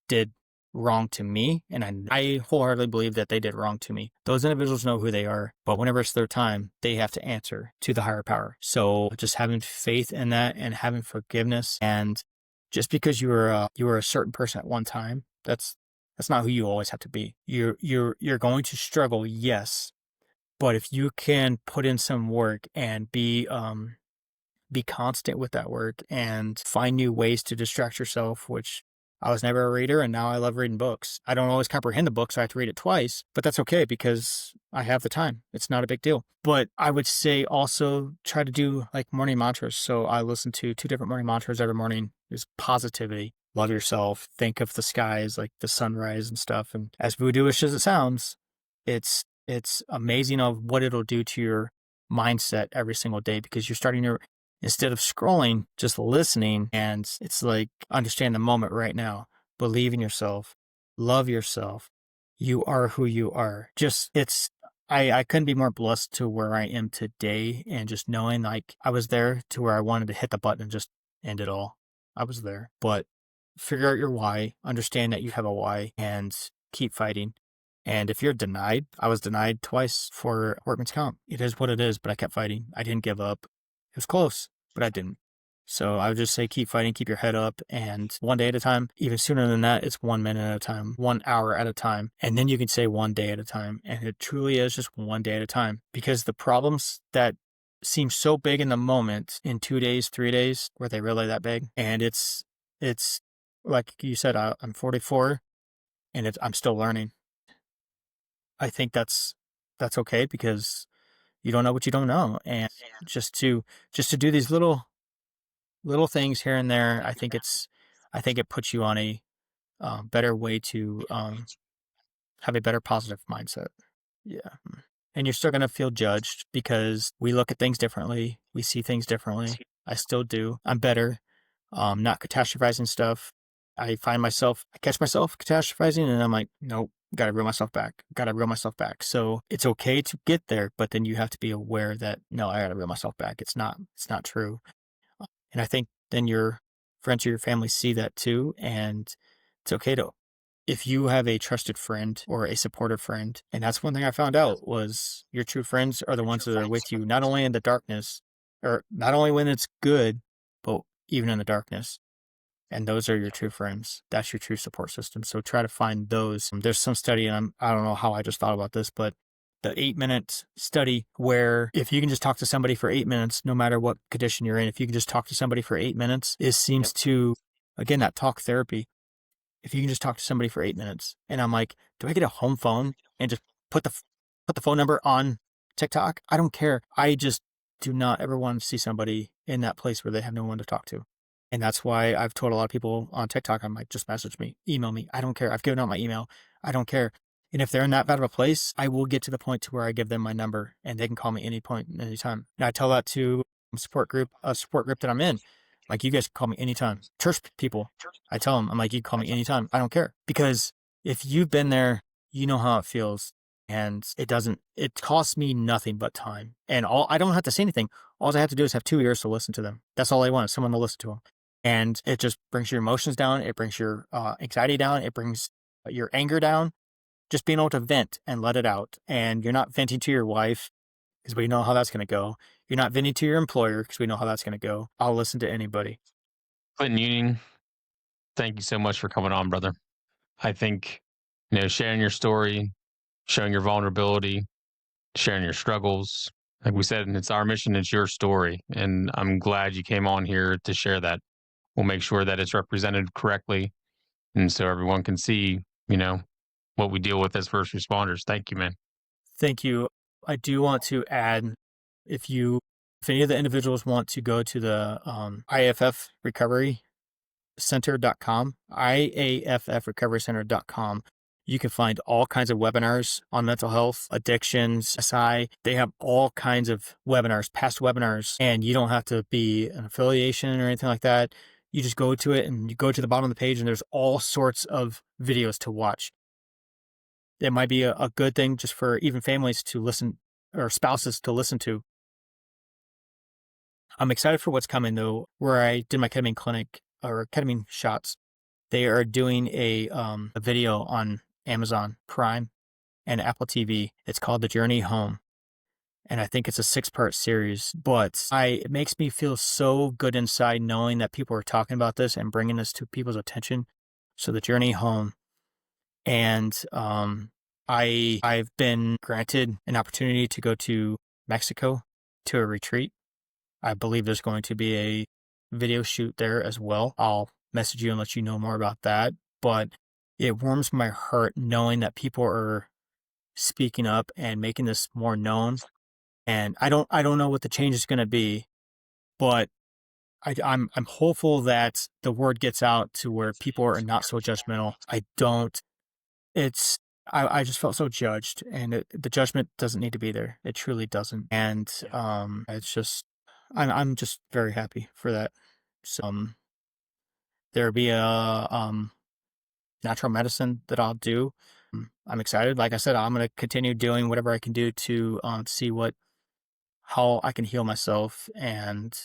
Speaker 3: did wrong to me. And I wholeheartedly believe that they did wrong to me. Those individuals know who they are, but whenever it's their time, they have to answer to the higher power. So just having faith in that and having forgiveness, and just because you were a certain person at one time, that's not who you always have to be. You're going to struggle, yes, but if you can put in some work and be constant with that work and find new ways to distract yourself, which I was never a reader, and now I love reading books. I don't always comprehend the book, so I have to read it twice, but that's okay because I have the time. It's not a big deal. But I would say also try to do like morning mantras. So I listen to 2 different morning mantras every morning. There's positivity, love yourself, think of the skies, like the sunrise and stuff. And as voodoo-ish as it sounds, it's amazing of what it'll do to your mindset every single day, because you're starting to, instead of scrolling, just listening. And it's like, understand the moment right now. Believe in yourself. Love yourself. You are who you are. I couldn't be more blessed to where I am today. And just knowing like I was there to where I wanted to hit the button and just end it all. I was there. But figure out your why. Understand that you have a why, and keep fighting. And if you're denied, I was denied twice for workman's comp. It is what it is, but I kept fighting. I didn't give up. It was close, but I didn't. So I would just say keep fighting, keep your head up, and one day at a time. Even sooner than that, it's 1 minute at a time, 1 hour at a time. And then you can say 1 day at a time. And it truly is just 1 day at a time. Because the problems that seem so big in the moment, in 2 days, 3 days, were they really that big? And it's like you said, I'm 44, and I'm still learning. I think that's okay, because you don't know what you don't know. And just to do these little things here and there, I think it puts you on a better way to have a better positive mindset. Yeah. And you're still going to feel judged, because we look at things differently. We see things differently. I still do. I'm better. Not catastrophizing stuff. I catch myself catastrophizing, and I'm like, nope, gotta reel myself back. So it's okay to get there, but then you have to be aware that, no, I gotta reel myself back. It's not true. And I think then your friends or your family see that too. And it's okay to, if you have a trusted friend or a supportive friend, and that's one thing I found out, was your true friends are the ones that are with you, not only in the darkness, or not only when it's good, but even in the darkness. And those are your true friends. That's your true support system. So try to find those. There's some study, and I don't know how I just thought about this, but the 8-minute study, where if you can just talk to somebody for 8 minutes, no matter what condition you're in, if you can just talk to somebody for 8 minutes, it seems to, again, that talk therapy. If you can just talk to somebody for 8 minutes, and I'm like, do I get a home phone and just put the phone number on TikTok? I don't care. I just do not ever want to see somebody in that place where they have no one to talk to. And that's why I've told a lot of people on TikTok, I'm like, just message me, email me. I don't care. I've given out my email. I don't care. And if they're in that bad of a place, I will get to the point to where I give them my number and they can call me any point, anytime. And I tell that to a support group that I'm in. Like, you guys can call me anytime. Church people, I tell them, I'm like, you can call me anytime. I don't care. Because if you've been there, you know how it feels. And it costs me nothing but time. And I don't have to say anything. All I have to do is have 2 ears to listen to them. That's all I want, is someone to listen to them. And it just brings your emotions down. It brings your anxiety down. It brings your anger down. Just being able to vent and let it out. And you're not venting to your wife, because we know how that's going to go. You're not venting to your employer, because we know how that's going to go. I'll listen to anybody.
Speaker 2: Clinton Ewing, thank you so much for coming on, brother. I think, sharing your story, showing your vulnerability, sharing your struggles. Like we said, it's our mission, it's your story. And I'm glad you came on here to share that. We'll make sure that it's represented correctly. And so everyone can see, what we deal with as first responders. Thank you, man.
Speaker 3: Thank you. I do want to add, if any of the individuals want to go to the IAFF Recovery Center.com, IAFFrecoverycenter.com, you can find all kinds of webinars on mental health, addictions, SI. They have all kinds of webinars, past webinars, and you don't have to be an affiliation or anything like that. You just go to it and you go to the bottom of the page and there's all sorts of videos to watch. It might be a good thing just for even families to listen, or spouses to listen to. I'm excited for what's coming, though. Where I did my ketamine clinic, or ketamine shots, they are doing a video on Amazon Prime and Apple TV. It's called The Journey Home. And I think it's a 6-part series, but it makes me feel so good inside knowing that people are talking about this and bringing this to people's attention. So The Journey Home. And I've been granted an opportunity to go to Mexico to a retreat. I believe there's going to be a video shoot there as well. I'll message you and let you know more about that. But it warms my heart knowing that people are speaking up and making this more known. And I don't know what the change is going to be, but I'm hopeful that the word gets out to where people are not so judgmental. I just felt so judged, and the judgment doesn't need to be there. It truly doesn't. And it's just, I'm just very happy for that. So there'll be a natural medicine that I'll do. I'm excited. Like I said, I'm going to continue doing whatever I can do to see how I can heal myself and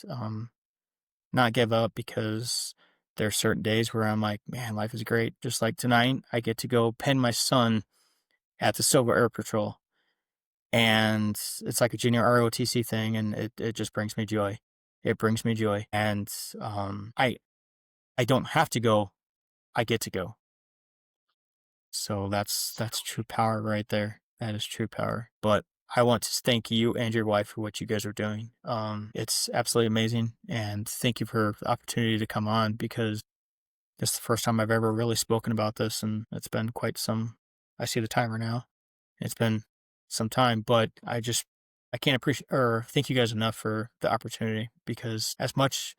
Speaker 3: not give up, because there are certain days where I'm like, man, life is great. Just like tonight, I get to go pin my son at the Silver Air Patrol. And it's like a junior ROTC thing, and it just brings me joy. It brings me joy. And I don't have to go. I get to go. So that's true power right there. That is true power. But I want to thank you and your wife for what you guys are doing. It's absolutely amazing. And thank you for the opportunity to come on, because this is the first time I've ever really spoken about this, and it's been quite some. I see the timer now. It's been some time, but I can't appreciate or thank you guys enough for the opportunity, because as much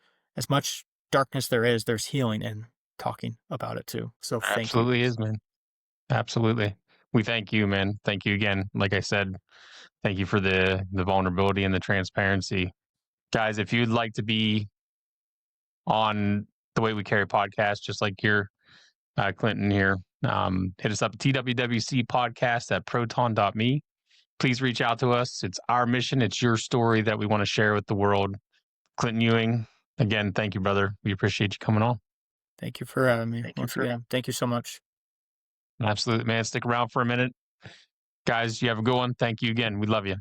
Speaker 3: darkness there's healing in talking about it too. So thank
Speaker 2: Absolutely
Speaker 3: you.
Speaker 2: is, man. Absolutely. We thank you, man. Thank you again. Like I said, thank you for the vulnerability and the transparency. Guys, if you'd like to be on the Way We Carry podcast, just like your Clinton here, hit us up at twwcpodcast@proton.me. Please reach out to us. It's our mission. It's your story that we want to share with the world. Clinton Ewing, again, thank you, brother. We appreciate you coming on.
Speaker 3: Thank you for having me once again. Thank you so much.
Speaker 2: Absolutely, man. Stick around for a minute. Guys, you have a good one. Thank you again. We love you.